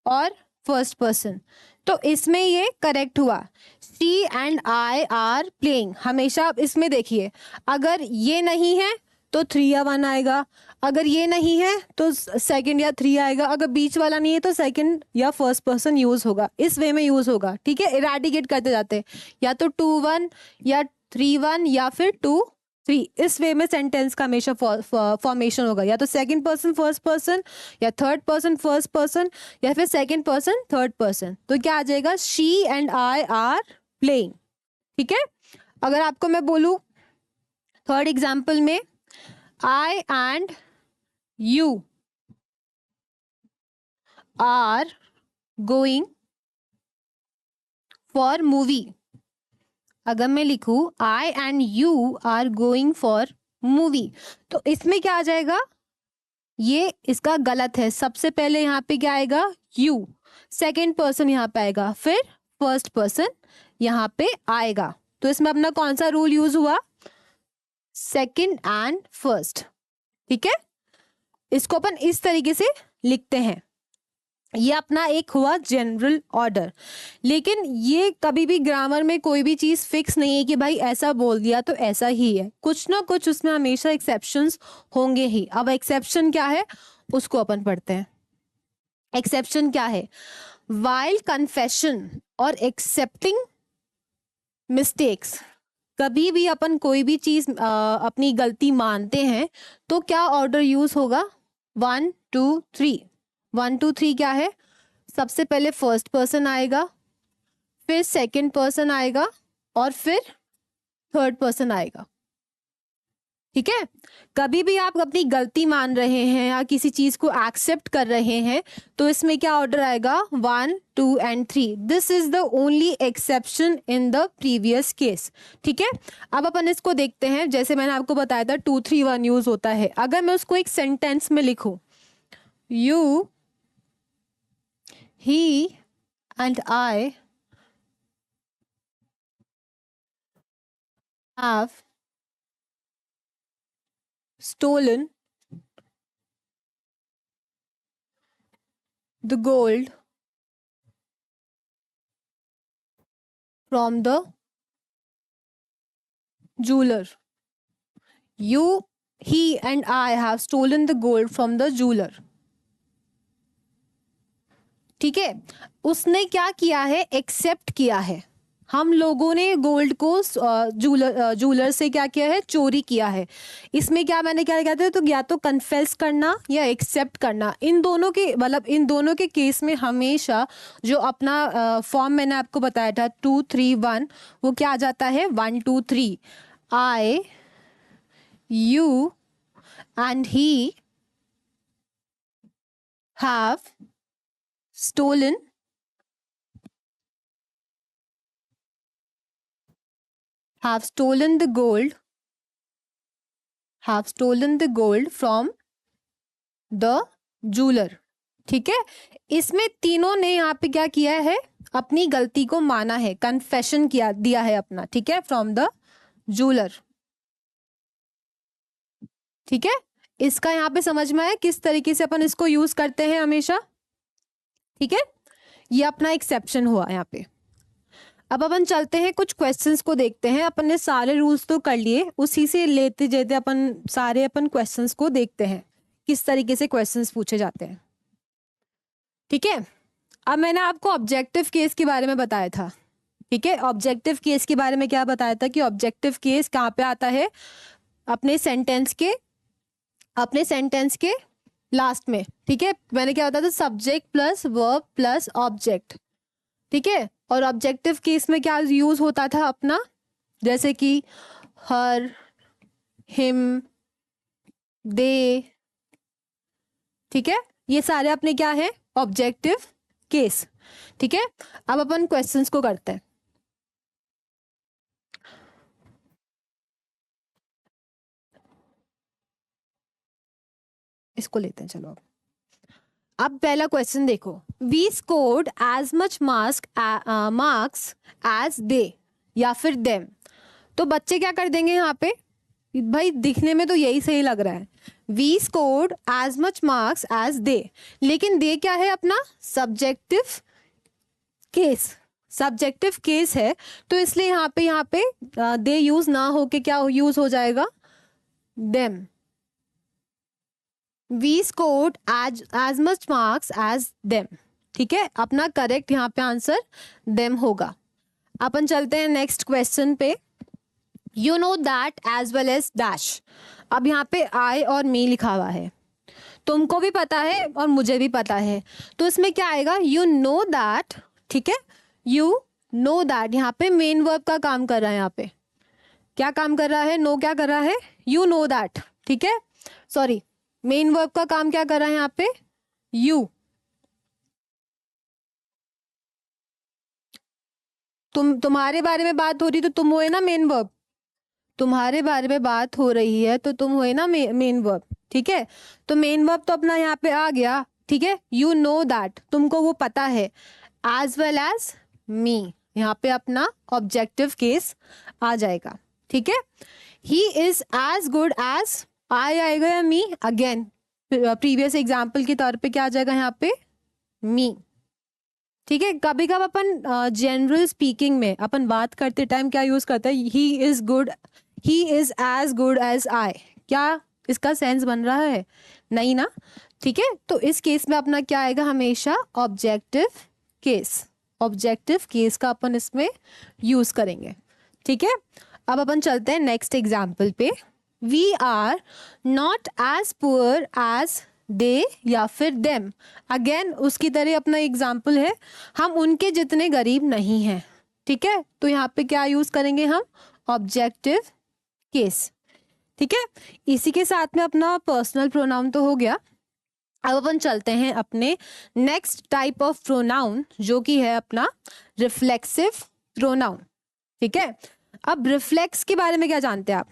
S1: और फर्स्ट पर्सन। तो इसमें ये करेक्ट हुआ, she and I are playing. हमेशा आप इसमें देखिए, अगर ये नहीं है तो 3 या 1 आएगा। अगर ये नहीं है तो सेकंड या 3 आएगा। अगर बीच वाला नहीं है तो सेकंड या फर्स्ट पर्सन यूज होगा। इस वे में यूज होगा, ठीक है। इरेडिकेट करते जाते हैं, या तो 2 1 या 3 1 या फिर 2 3। इस वे में सेंटेंस का हमेशा फॉर्मेशन होगा, या तो सेकंड पर्सन फर्स्ट पर्सन, या थर्ड पर्सन फर्स्ट पर्सन, या फिर सेकंड पर्सन थर्ड पर्सन। तो क्या आ जाएगा, she and I are playing, ठीक है। अगर आपको मैं बोलूं थर्ड एग्जाम्पल में, I and you are going for movie। अगर मैं लिखूं I and you are going for movie, तो इसमें क्या आ जाएगा, ये इसका गलत है। सबसे पहले यहाँ पे क्या आएगा, you, सेकेंड पर्सन यहाँ पे आएगा, फिर फर्स्ट पर्सन यहाँ पे आएगा। तो इसमें अपना कौन सा रूल यूज हुआ, सेकेंड एंड फर्स्ट, ठीक है। इसको अपन इस तरीके से लिखते हैं, ये अपना एक हुआ जनरल ऑर्डर। लेकिन ये कभी भी ग्रामर में कोई भी चीज फिक्स नहीं है कि भाई ऐसा बोल दिया तो ऐसा ही है, कुछ ना कुछ उसमें हमेशा एक्सेप्शंस होंगे ही। अब एक्सेप्शन क्या है उसको अपन पढ़ते हैं। एक्सेप्शन क्या है, वाइल कन्फेशन और एक्सेप्टिंग मिस्टेक्स, कभी भी अपन कोई भी चीज अपनी गलती मानते हैं तो क्या ऑर्डर यूज होगा, 1 2 3। 1 2 3 क्या है, सबसे पहले फर्स्ट पर्सन आएगा, फिर सेकंड पर्सन आएगा, और फिर थर्ड पर्सन आएगा, ठीक है। कभी भी आप अपनी गलती मान रहे हैं या किसी चीज को एक्सेप्ट कर रहे हैं तो इसमें क्या ऑर्डर आएगा, 1 2 and 3। This is the only exception in the previous case, ठीक है। अब अपन इसको देखते हैं, जैसे मैंने आपको बताया था 2 3 1 यूज होता है। अगर मैं उसको एक सेंटेंस में लिखूं, you he and I have stolen the gold from the jeweler। You, he and I have stolen the gold from the jeweler, ठीक है। उसने क्या किया है, एक्सेप्ट किया है। हम लोगों ने गोल्ड को जूलर से क्या किया है, चोरी किया है। इसमें क्या मैंने क्या कहते हैं, तो या तो कन्फेस करना या एक्सेप्ट करना, इन दोनों के मतलब इन दोनों के केस में हमेशा जो अपना फॉर्म मैंने आपको बताया था 2 3 1, वो क्या आ जाता है, 1 2 3। I, you and he have stolen the gold from the jeweler, ठीक है। इसमें तीनों ने यहाँ पे क्या किया है, अपनी गलती को माना है, कन्फेशन किया दिया है अपना, ठीक है, फ्रॉम द jeweler, ठीक है। इसका यहाँ पे समझ में आया किस तरीके से अपन इसको यूज करते हैं हमेशा, ठीक है। ये अपना एक्सेप्शन हुआ यहाँ पे। अब अपन चलते हैं कुछ क्वेश्चंस को देखते हैं। अपन ने सारे रूल्स तो कर लिए, उसी से लेते जेते अपन सारे अपन क्वेश्चंस को देखते हैं किस तरीके से क्वेश्चंस पूछे जाते हैं, ठीक है। अब मैंने आपको ऑब्जेक्टिव केस के बारे में बताया था, ठीक है। ऑब्जेक्टिव केस के बारे में क्या बताया था कि ऑब्जेक्टिव केस कहाँ पे आता है, अपने सेंटेंस के लास्ट में, ठीक है। मैंने क्या बताया था, subject plus verb plus object, ठीक है। और ऑब्जेक्टिव केस में क्या यूज होता था अपना, जैसे कि हर, हिम, दे, ठीक है। ये सारे अपने क्या है, ऑब्जेक्टिव केस, ठीक है। अब अपन क्वेश्चंस को करते हैं। इसको लेते हैं, चलो। अब पहला क्वेश्चन देखो, we scored as much marks as they या फिर देम। तो बच्चे क्या कर देंगे यहाँ पे, भाई दिखने में तो यही सही लग रहा है, we scored as much marks as they, लेकिन दे क्या है अपना सब्जेक्टिव केस है, तो इसलिए यहाँ पे दे यूज ना होके क्या यूज हो जाएगा, them, we scored as much marks as them. ठीक है, अपना करेक्ट यहाँ पे आंसर देम होगा। अपन चलते हैं नेक्स्ट क्वेश्चन पे। You know that as well as dash. अब यहाँ पे आई और मी लिखा हुआ है, तुमको भी पता है और मुझे भी पता है, तो इसमें क्या आएगा, यू नो दैट। ठीक है, यू नो दैट यहाँ पे मेन वर्ब का काम कर रहा है। यहाँ पे क्या काम कर रहा है, नो क्या कर रहा है, यू नो दैट। ठीक है, सॉरी, मेन वर्ब का काम क्या कर रहा है यहाँ पे, यू। तुम्हारे बारे में बात हो रही तो तुम हुए ना मेन वर्ब, तुम्हारे बारे में बात हो रही है तो तुम हुए ना मेन वर्ब। ठीक है, तो मेन वर्ब तो अपना यहाँ पे आ गया। ठीक है, यू नो दैट, तुमको वो पता है, एज वेल एज मी, यहाँ पे अपना ऑब्जेक्टिव केस आ जाएगा। ठीक है, he is as good as, I आएगा या मी, अगेन प्रीवियस एग्जाम्पल के तौर पे क्या आ जाएगा यहाँ पे, मी। ठीक है, कभी कभी अपन जनरल स्पीकिंग में अपन बात करते टाइम क्या यूज करते हैं, he is good, he is as good as I. क्या इसका सेंस बन रहा है, नहीं ना। ठीक है, तो इस केस में अपना क्या आएगा, हमेशा ऑब्जेक्टिव केस, ऑब्जेक्टिव केस का अपन इसमें यूज करेंगे। ठीक है, अब अपन चलते हैं नेक्स्ट एग्जाम्पल पे। We are not as poor as they या फिर देम। अगेन उसकी तरह अपना एग्जाम्पल है, हम उनके जितने गरीब नहीं हैं। ठीक है, तो यहाँ पे क्या यूज करेंगे हम, ऑब्जेक्टिव केस। ठीक है, इसी के साथ में अपना पर्सनल प्रोनाउन तो हो गया। अब अपन चलते हैं अपने नेक्स्ट टाइप ऑफ प्रोनाउन, जो कि है अपना रिफ्लेक्सिव प्रोनाउन। ठीक है, अब रिफ्लेक्स के बारे में क्या जानते हैं आप,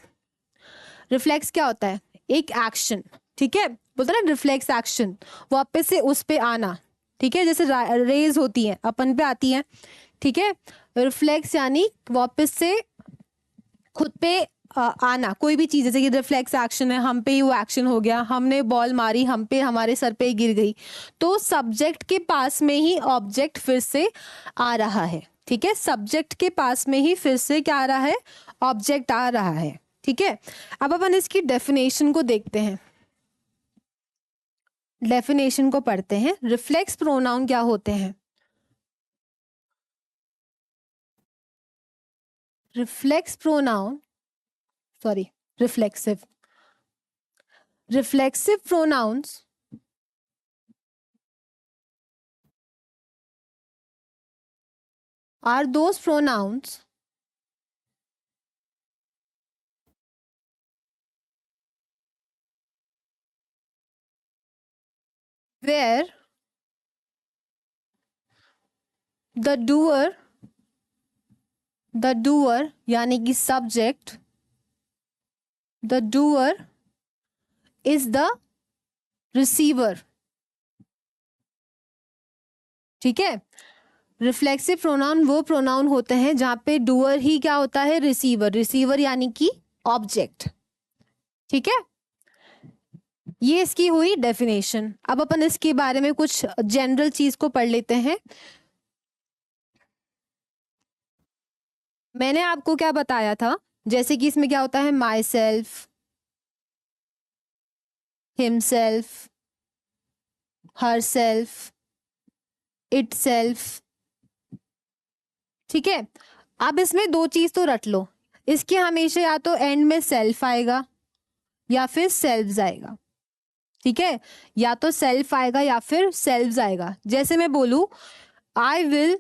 S1: रिफ्लेक्स क्या होता है, एक एक्शन। ठीक है, बोलते हैं ना रिफ्लेक्स एक्शन, वापस से उस पे आना। ठीक है, जैसे रेज होती है अपन पे आती है। ठीक है, रिफ्लेक्स यानी वापस से खुद पे आना, कोई भी चीज, जैसे कि रिफ्लेक्स एक्शन है, हम पे ही वो एक्शन हो गया, हमने बॉल मारी, हम पे, हमारे सर पे ही गिर गई, तो सब्जेक्ट के पास में ही ऑब्जेक्ट फिर से आ रहा है। ठीक है, सब्जेक्ट के पास में ही फिर से क्या आ रहा है, ऑब्जेक्ट आ रहा है। ठीक है, अब अपन इसकी डेफिनेशन को देखते हैं, डेफिनेशन को पढ़ते हैं। रिफ्लेक्स प्रोनाउन क्या होते हैं, reflex pronoun, sorry, reflexive, reflexive pronouns are those pronouns where the doer यानी कि subject, the doer is the receiver। ठीक है, रिफ्लेक्सिव प्रोनाउन वो प्रोनाउन होते हैं जहां पे डूअर ही क्या होता है, रिसीवर, रिसीवर यानी कि ऑब्जेक्ट। ठीक है, ये इसकी हुई डेफिनेशन। अब अपन इसके बारे में कुछ जनरल चीज को पढ़ लेते हैं। मैंने आपको क्या बताया था, जैसे कि इसमें क्या होता है, my self, himself, her self, it self. ठीक है, अब इसमें दो चीज तो रट लो, इसके हमेशा या तो एंड में सेल्फ आएगा या फिर सेल्व्स आएगा। ठीक है, या तो सेल्फ आएगा या फिर सेल्व्स आएगा। जैसे मैं बोलूं आई विल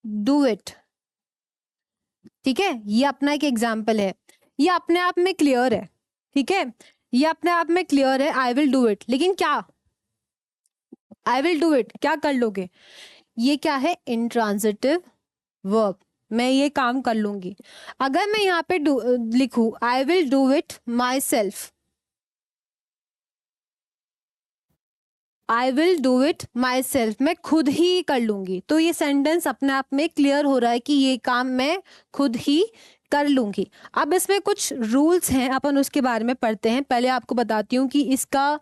S1: डू इट। ठीक है, ये अपना एक एग्जाम्पल है, ये अपने आप में क्लियर है। ठीक है, ये अपने आप में क्लियर है, आई विल डू इट, लेकिन क्या, आई विल डू इट क्या कर लोगे, ये क्या है, इंट्रांजिटिव वर्ब, मैं ये काम कर लूंगी। अगर मैं यहाँ पे लिखूं I will do it my self, I will do it my self, मैं खुद ही कर लूंगी, तो ये सेंटेंस अपने आप में क्लियर हो रहा है कि ये काम मैं खुद ही कर लूंगी। अब इसमें कुछ रूल्स हैं, अपन उसके बारे में पढ़ते हैं। पहले आपको बताती हूँ कि इसका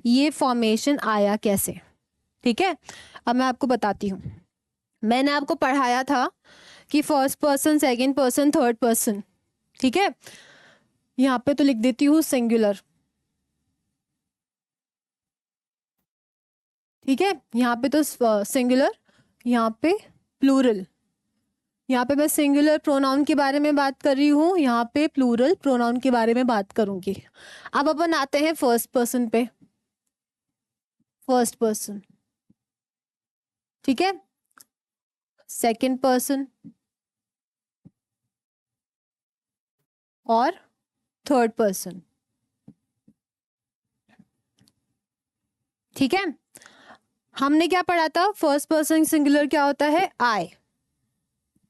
S1: ये फॉर्मेशन आया कैसे। ठीक है, अब मैं आपको बताती हूँ। मैंने आपको पढ़ाया था कि first person, second person, third person. ठीक है, यहाँ पे तो लिख देती हूँ सिंगुलर। ठीक है, यहाँ पे तो सिंगुलर, यहाँ पे प्लूरल, यहाँ पे मैं सिंगुलर प्रोनाउन के बारे में बात कर रही हूँ, यहाँ पे प्लूरल प्रोनाउन के बारे में बात करूंगी। अब अपन आते हैं फर्स्ट पर्सन पे। फर्स्ट पर्सन, ठीक है, सेकंड पर्सन और थर्ड पर्सन, ठीक है। हमने क्या पढ़ा था, फर्स्ट पर्सन सिंगुलर क्या होता है, आई,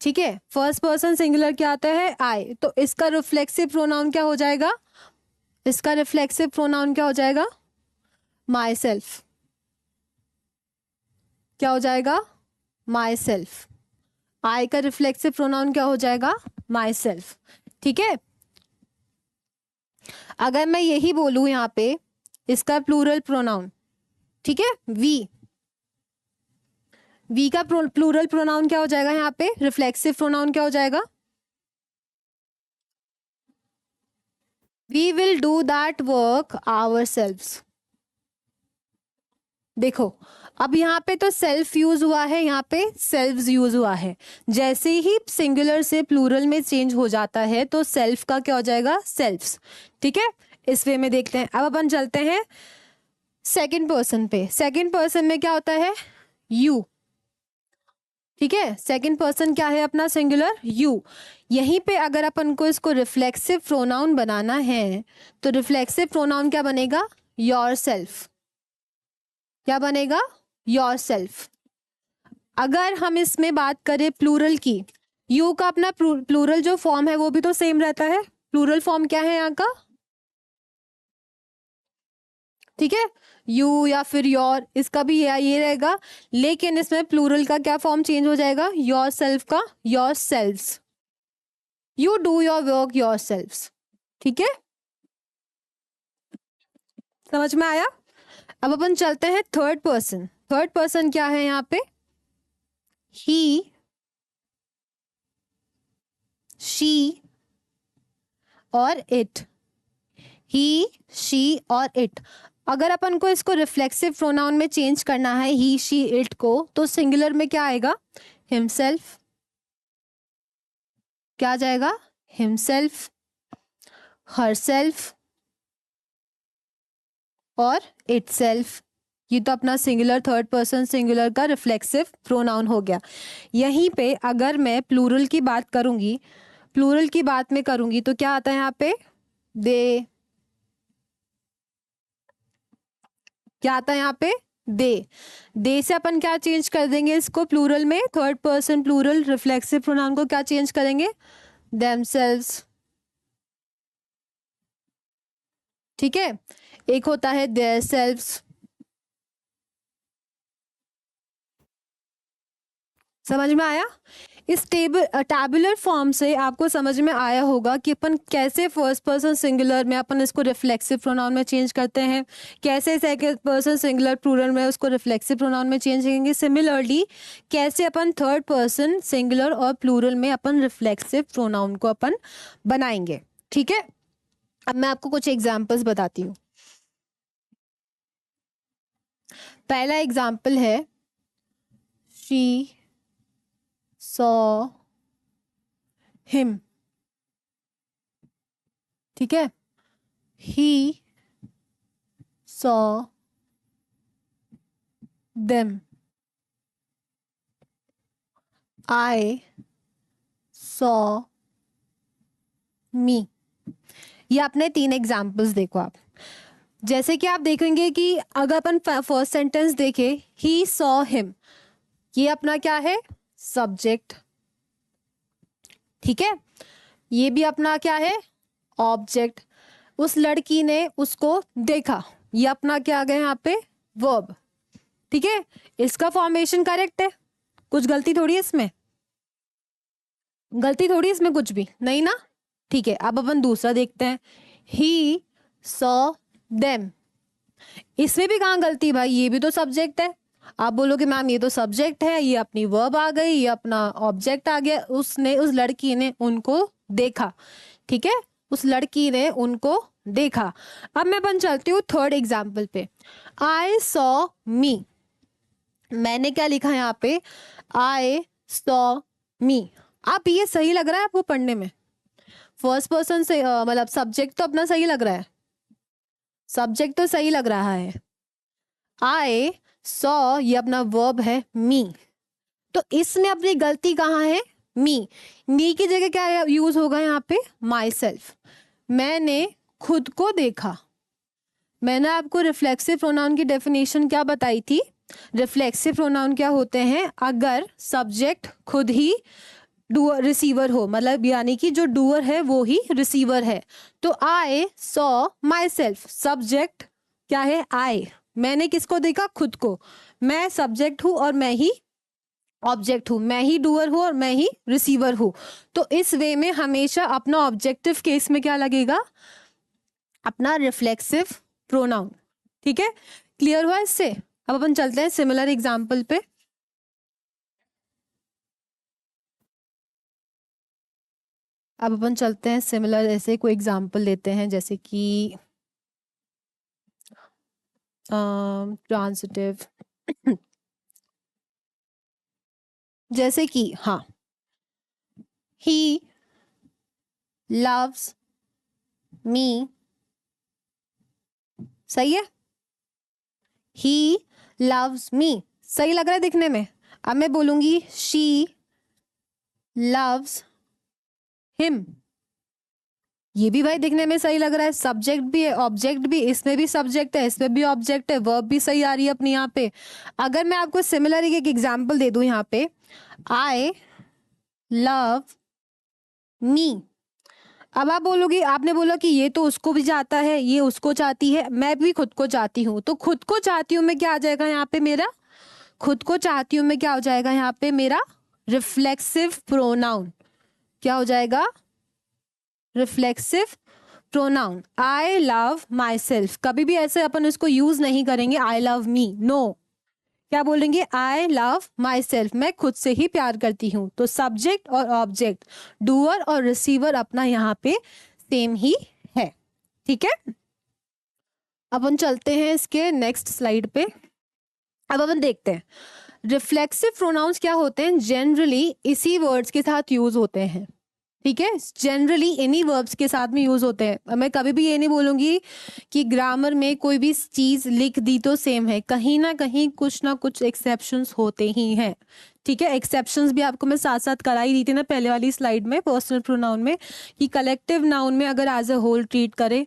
S1: ठीक है। फर्स्ट पर्सन सिंगुलर क्या आता है, आई। तो इसका रिफ्लेक्सिव प्रोनाउन क्या हो जाएगा, इसका रिफ्लेक्सिव प्रोनाउन क्या हो जाएगा, माई सेल्फ। क्या हो जाएगा, माई सेल्फ। आई का रिफ्लेक्सिव प्रोनाउन क्या हो जाएगा, माई सेल्फ, ठीक है। अगर मैं यही बोलूं यहाँ पे इसका प्लूरल प्रोनाउन, ठीक है, वी, वी का प्लूरल प्रोनाउन क्या हो जाएगा, यहाँ पे रिफ्लेक्सिव प्रोनाउन क्या हो जाएगा, we will do that work ourselves. देखो अब यहाँ पे तो सेल्फ यूज हुआ है, यहाँ पे सेल्व्स यूज हुआ है। जैसे ही सिंगुलर से प्लूरल में चेंज हो जाता है तो सेल्फ का क्या हो जाएगा, सेल्व्स, ठीक है। इस वे में देखते हैं। अब अपन चलते हैं सेकंड पर्सन पे। सेकंड पर्सन में क्या होता है, यू, ठीक है। सेकंड पर्सन क्या है अपना, सिंगुलर, यू। यहीं पे अगर अपन को इसको रिफ्लेक्सिव प्रोनाउन बनाना है तो रिफ्लेक्सिव प्रोनाउन क्या बनेगा, योर सेल्फ। क्या बनेगा, योर सेल्फ। अगर हम इसमें बात करें प्लूरल की, यू का अपना प्लूरल जो फॉर्म है वो भी तो सेम रहता है। प्लूरल फॉर्म क्या है यहाँ का, ठीक है, यू या फिर योर, इसका भी ये रहेगा। लेकिन इसमें प्लूरल का क्या फॉर्म चेंज हो जाएगा, योर सेल्फ का your selves. You do your work your selves, ठीक है, समझ में आया। अब अपन चलते हैं थर्ड पर्सन। थर्ड पर्सन क्या है यहाँ पे, ही, शी और इट। ही, शी और इट। अगर अपन को इसको रिफ्लेक्सिव प्रोनाउन में चेंज करना है, ही, शी, इट को, तो सिंगुलर में क्या आएगा, हिमसेल्फ। क्या आ जाएगा, हिमसेल्फ, हरसेल्फ और इटसेल्फ। ये तो अपना सिंगुलर थर्ड पर्सन सिंगुलर का रिफ्लेक्सिव प्रोनाउन हो गया। यहीं पे अगर मैं प्लूरल की बात करूंगी, प्लूरल की बात में करूंगी तो क्या आता है यहाँ पे, दे। क्या आता है यहाँ पे, दे। दे से अपन क्या चेंज कर देंगे इसको प्लूरल में, third person plural reflexive pronoun को क्या चेंज करेंगे, देमसेल्व्स, ठीक है। एक होता है देयर सेल्व्स। समझ में आया। इस टैबुलर फॉर्म से आपको समझ में आया होगा कि अपन कैसे फर्स्ट पर्सन सिंगुलर में अपन इसको रिफ्लेक्सिव प्रोनाउन में चेंज करते हैं, कैसे सेकंड पर्सन सिंगुलर प्लूरल में उसको रिफ्लेक्सिव प्रोनाउन में चेंज करेंगे। सिमिलरली कैसे अपन थर्ड पर्सन सिंगुलर और प्लूरल में अपन रिफ्लेक्सिव प्रोनाउन को अपन बनाएंगे, ठीक है। अब मैं आपको कुछ एग्जाम्पल्स बताती हूँ। पहला एग्जाम्पल है, शी saw him, ठीक है। he saw them, I saw me। ये आपने तीन एग्जाम्पल्स देखो आप। जैसे कि आप देखेंगे कि अगर अपन फर्स्ट सेंटेंस देखें, he saw him, ये अपना क्या है, सब्जेक्ट, ठीक है। ये भी अपना क्या है, ऑब्जेक्ट। उस लड़की ने उसको देखा, ये अपना क्या आ गया यहाँ पे, वर्ब, ठीक है। इसका फॉर्मेशन करेक्ट है, कुछ गलती थोड़ी है इसमें, गलती थोड़ी इसमें कुछ भी नहीं ना, ठीक है। अब अपन दूसरा देखते हैं, ही सॉ देम। इसमें भी कहाँ गलती भाई, ये भी तो सब्जेक्ट है। आप बोलोगे मैम ये तो सब्जेक्ट है, ये अपनी वर्ब आ गई, ये अपना ऑब्जेक्ट आ गया। उसने, उस लड़की ने उनको देखा, ठीक है, उस लड़की ने उनको देखा। अब मैं बन चलती हूँ थर्ड एग्जाम्पल पे, आई सॉ मी। मैंने क्या लिखा है यहाँ पे, आई सॉ मी। आप ये सही लग रहा है आपको पढ़ने में? फर्स्ट पर्सन से मतलब सब्जेक्ट तो अपना सही लग रहा है, सब्जेक्ट तो सही लग रहा है। आई सॉ ये अपना वर्ब है, मी। तो इसमें अपनी गलती कहाँ है? मी की जगह क्या यूज होगा यहाँ पे? My self. मैंने खुद को देखा। मैंने आपको रिफ्लेक्सिव प्रोनाउन की डेफिनेशन क्या बताई थी? रिफ्लेक्सिव प्रोनाउन क्या होते हैं? अगर सब्जेक्ट खुद ही डूअर रिसीवर हो, मतलब यानी कि जो डूअर है वो ही रिसीवर है। तो I saw my self, subject क्या है? आई। मैंने किसको देखा? खुद को। मैं सब्जेक्ट हूं और मैं ही ऑब्जेक्ट हूं, मैं ही डूअर हूं और मैं ही रिसीवर हूं। तो इस वे में हमेशा अपना ऑब्जेक्टिव केस में क्या लगेगा? अपना रिफ्लेक्सिव प्रोनाउन। ठीक है, क्लियर हुआ इससे? अब अपन चलते हैं सिमिलर एग्जाम्पल पे। अब अपन चलते हैं सिमिलर, ऐसे कोई एग्जाम्पल लेते हैं जैसे कि ट्रांसिटिव जैसे कि हाँ, ही लव्स मी। सही है, ही लव्स मी, सही लग रहा है दिखने में। अब मैं बोलूंगी शी लव्स हिम। ये भी भाई दिखने में सही लग रहा है, सब्जेक्ट भी है ऑब्जेक्ट भी, इसमें भी सब्जेक्ट है इसमें भी ऑब्जेक्ट है, वर्ब भी सही आ रही है अपनी यहाँ पे। अगर मैं आपको सिमिलर एक एग्जांपल दे दूं यहाँ पे, आई लव मी। अब आप बोलोगे, आपने बोला कि ये तो उसको भी चाहता है, ये उसको चाहती है, मैं भी खुद को चाहती हूँ। तो खुद को चाहती हूँ मैं क्या आ जाएगा यहाँ पे मेरा? खुद को चाहती हूँ मैं क्या हो जाएगा यहाँ पे मेरा? Reflexive pronoun. क्या हो जाएगा? Reflexive pronoun. I love my self, कभी भी ऐसे अपन इसको यूज नहीं करेंगे आई लव मी, नो। क्या बोलेंगे? आई लव माई सेल्फ, मैं खुद से ही प्यार करती हूं। तो सब्जेक्ट और ऑब्जेक्ट, डूअर और रिसीवर अपना यहाँ पे सेम ही है। ठीक है, अपन चलते हैं इसके नेक्स्ट स्लाइड पे। अब अपन देखते हैं रिफ्लेक्सिव प्रोनाउंस क्या होते हैं। जनरली इसी वर्ड्स के साथ यूज होते हैं। ठीक है, जनरली इन्हीं वर्ब्स के साथ में यूज होते हैं। मैं कभी भी ये नहीं बोलूंगी कि ग्रामर में कोई भी चीज लिख दी तो सेम है, कहीं ना कुछ एक्सेप्शंस होते ही हैं। ठीक है, एक्सेप्शंस भी आपको मैं साथ साथ करा ही दी थी ना पहले वाली स्लाइड में, पर्सनल प्रोनाउन में, कि कलेक्टिव नाउन में अगर एज अ होल ट्रीट करे,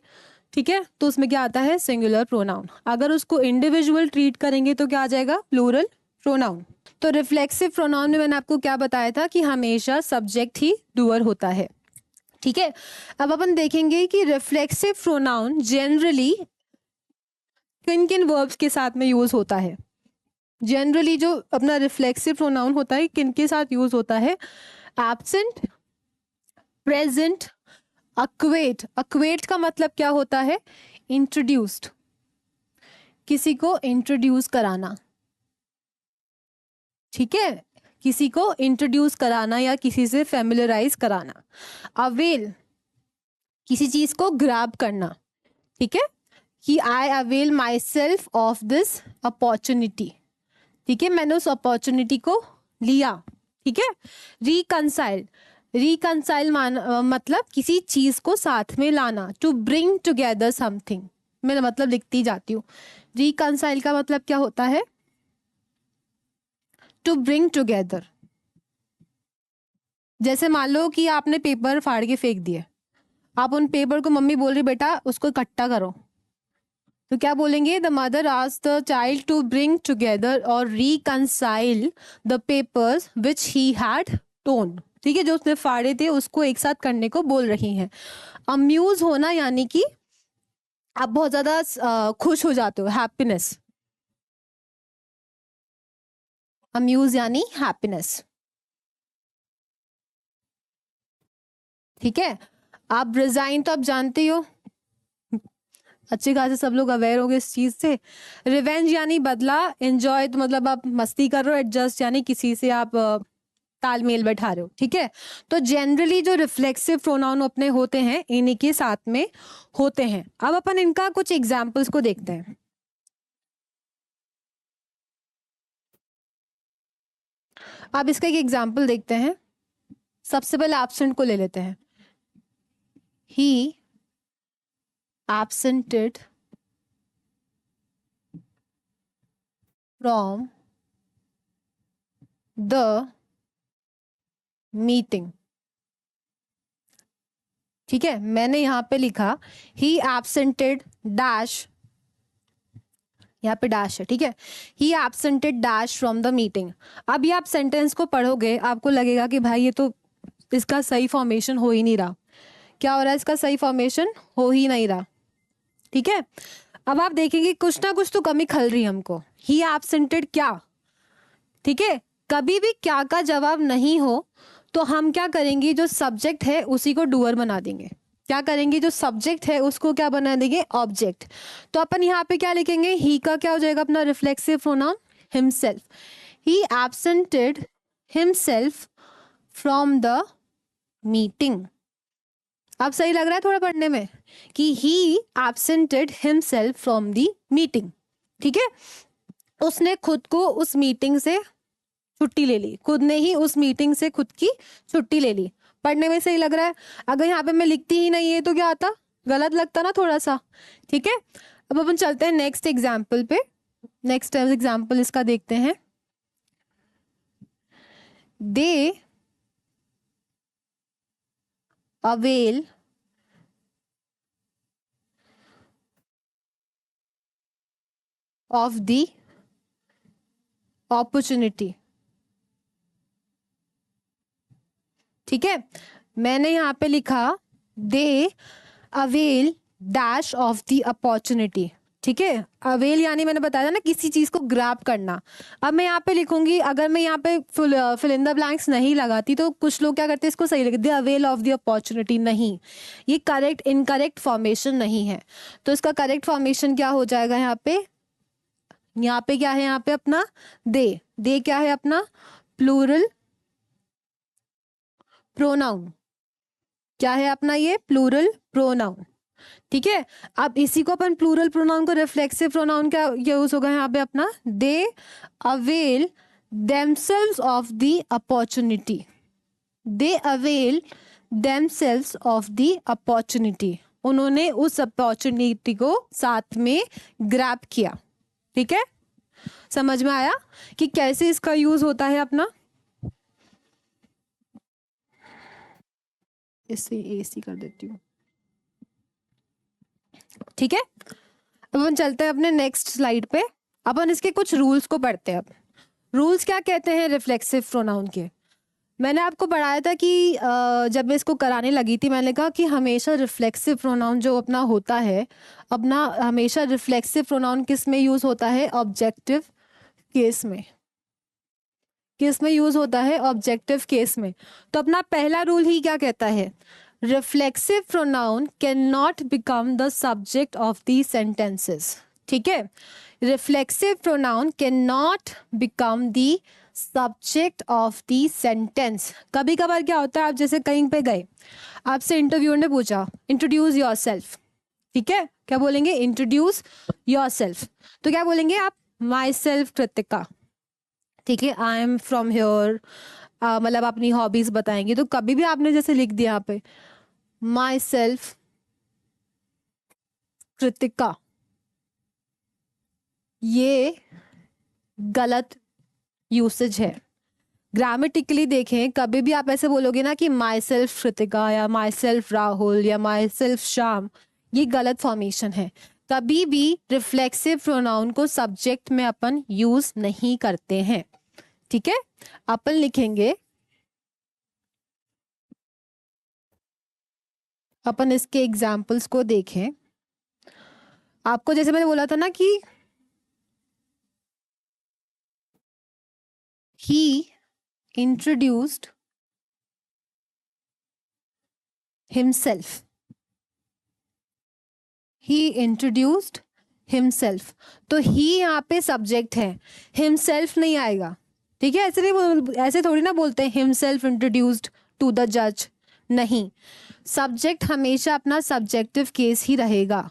S1: ठीक है, तो उसमें क्या आता है? Singular pronoun. अगर उसको इंडिविजुअल ट्रीट करेंगे तो क्या आ जाएगा? Plural pronoun. तो रिफ्लेक्सिव प्रोनाउन में मैंने आपको क्या बताया था कि हमेशा सब्जेक्ट ही डूअर होता है। ठीक है, अब अपन देखेंगे कि रिफ्लेक्सिव प्रोनाउन जनरली किन किन वर्ब्स के साथ में यूज होता है। जनरली जो अपना रिफ्लेक्सिव प्रोनाउन होता है किन के साथ यूज होता है? Absent, present, अक्वेट। अक्वेट का मतलब क्या होता है? इंट्रोड्यूस्ड, किसी को इंट्रोड्यूस कराना। ठीक है, किसी को इंट्रोड्यूस कराना या किसी से फेमिलराइज कराना। अवेल, किसी चीज को ग्रैब करना। ठीक है, कि I avail myself of this opportunity. ठीक है, मैंने उस अपॉर्चुनिटी को लिया। ठीक है, रिकनसाइल, रिकनसाइल मतलब किसी चीज को साथ में लाना। टू ब्रिंग टुगेदर समथिंग, मैं मतलब लिखती जाती हूँ। रिकनसाइल का मतलब क्या होता है? To bring together. जैसे मान लो कि आपने पेपर फाड़ के फेंक दिए, आप उन पेपर को, मम्मी बोल रही बेटा उसको इकट्ठा करो, तो क्या बोलेंगे? The mother asked the child to bring together और reconcile the papers which he had torn. ठीक है, जो उसने फाड़े थे उसको एक साथ करने को बोल रही हैं। अम्यूज होना यानी कि आप बहुत ज्यादा खुश हो जाते हो, हैप्पीनेस। अम्यूज यानी हैप्पीनेस। ठीक है, आप रिजाइन तो आप जानते ही हो, अच्छे खासे सब लोग अवेयर हो गए इस चीज से। रिवेंज यानी बदला। एंजॉय तो मतलब आप मस्ती कर रहे हो। एडजस्ट यानी किसी से आप तालमेल बैठा रहे हो। ठीक है, तो जनरली जो रिफ्लेक्सिव प्रोनाउन अपने होते हैं इन्हीं के साथ में होते हैं। अब अपन इनका कुछ एग्जाम्पल्स को देखते हैं। अब इसका एक एग्जाम्पल देखते हैं। सबसे पहले एब्सेंट को ले लेते हैं। ही एब्सेंटेड फ्रॉम द मीटिंग। ठीक है, मैंने यहां पे लिखा ही एब्सेंटेड डैश, यहाँ पे डैश है। ठीक है, ही एब्सेंटेड डैश फ्रॉम द मीटिंग। अब ये आप सेंटेंस को पढ़ोगे आपको लगेगा कि भाई ये तो इसका सही फॉर्मेशन हो ही नहीं रहा। क्या हो रहा है, इसका सही फॉर्मेशन हो ही नहीं रहा। ठीक है, अब आप देखेंगे कुछ ना कुछ तो कमी खल रही है हमको। ही एब्सेंटेड क्या, ठीक है, कभी भी क्या का जवाब नहीं हो तो हम क्या करेंगे, जो सब्जेक्ट है उसी को डूअर बना देंगे। क्या करेंगे, जो सब्जेक्ट है उसको क्या बना देंगे, ऑब्जेक्ट। तो अपन यहाँ पे क्या लिखेंगे, ही का क्या हो जाएगा अपना reflexive pronoun himself. He absented himself from the meeting. अब सही लग रहा है थोड़ा पढ़ने में कि he absented himself from the meeting. ठीक है, उसने खुद को उस मीटिंग से छुट्टी ले ली, खुद ने ही उस मीटिंग से खुद की छुट्टी ले ली। पढ़ने में सही लग रहा है। अगर यहाँ पे मैं लिखती ही नहीं है तो क्या आता, गलत लगता ना थोड़ा सा। ठीक है, अब अपन चलते हैं नेक्स्ट एग्जाम्पल पे। नेक्स्ट एग्जाम्पल इसका देखते हैं। They avail of the opportunity. ठीक है, मैंने यहां पे लिखा they avail dash of the opportunity. ठीक है, अवेल यानी मैंने बताया ना किसी चीज को ग्रैब करना। अब मैं यहाँ पे लिखूंगी, अगर मैं यहाँ पे फिल इन द ब्लैंक्स नहीं लगाती तो कुछ लोग क्या करते हैं, इसको सही लिखते दे अवेल ऑफ द अपॉर्चुनिटी। नहीं, ये करेक्ट इनकरेक्ट फॉर्मेशन नहीं है। तो इसका करेक्ट फॉर्मेशन क्या हो जाएगा, यहाँ पे क्या है, यहाँ पे अपना दे क्या है अपना प्लूरल प्रोनाउन। क्या है अपना ये प्लूरल प्रोनाउन। ठीक है, अब इसी को अपन प्लूरल प्रोनाउन को रिफ्लेक्सिव प्रोनाउन क्या यूज होगा यहाँ पे अपना, they avail themselves of the opportunity. They avail themselves of the opportunity, उन्होंने उस अपॉर्चुनिटी को साथ में ग्रैब किया। ठीक है, समझ में आया कि कैसे इसका यूज होता है अपना। इससे एसी कर देती हूँ। ठीक है, अब अपन चलते हैं अपने नेक्स्ट स्लाइड पे। अपन इसके कुछ रूल्स को पढ़ते हैं। अब रूल्स क्या कहते हैं रिफ्लेक्सिव प्रोनाउन के। मैंने आपको पढ़ाया था कि जब मैं इसको कराने लगी थी मैंने कहा कि हमेशा रिफ्लेक्सिव प्रोनाउन जो अपना होता है, अपना हमेशा रिफ्लेक्सिव प्रोनाउन किस में यूज होता है, ऑब्जेक्टिव केस में। किस में यूज होता है, ऑब्जेक्टिव केस में। तो अपना पहला रूल ही क्या कहता है, reflexive pronoun can not become the subject of the sentences. ठीक है, reflexive pronoun can not become the subject of the sentence. कभी कभार क्या होता है, आप जैसे कहीं पे गए, आपसे इंटरव्यूअर ने पूछा इंट्रोड्यूस योर सेल्फ। ठीक है, क्या बोलेंगे, इंट्रोड्यूस योर सेल्फ। तो क्या बोलेंगे आप, माई सेल्फ कृतिका। ठीक है, आई एम फ्रॉम हियर, मतलब अपनी हॉबीज बताएंगे। तो कभी भी आपने जैसे लिख दिया यहाँ पे माई सेल्फ कृतिका, ये गलत यूसेज है। ग्रामेटिकली देखें, कभी भी आप ऐसे बोलोगे ना कि माई सेल्फ कृतिका या माई सेल्फ राहुल या माई सेल्फ श्याम, ये गलत फॉर्मेशन है। कभी भी रिफ्लेक्सिव प्रोनाउन को सब्जेक्ट में अपन यूज नहीं करते हैं। ठीक है, अपन लिखेंगे, अपन इसके एग्जाम्पल्स को देखें। आपको जैसे मैंने बोला था ना कि he introduced himself. he introduced himself, तो he यहाँ पे सब्जेक्ट है, himself नहीं आएगा। ठीक है, ऐसे नहीं, ऐसे थोड़ी ना बोलते हैं himself introduced to the judge। नहीं, सब्जेक्ट हमेशा अपना सब्जेक्टिव केस ही रहेगा।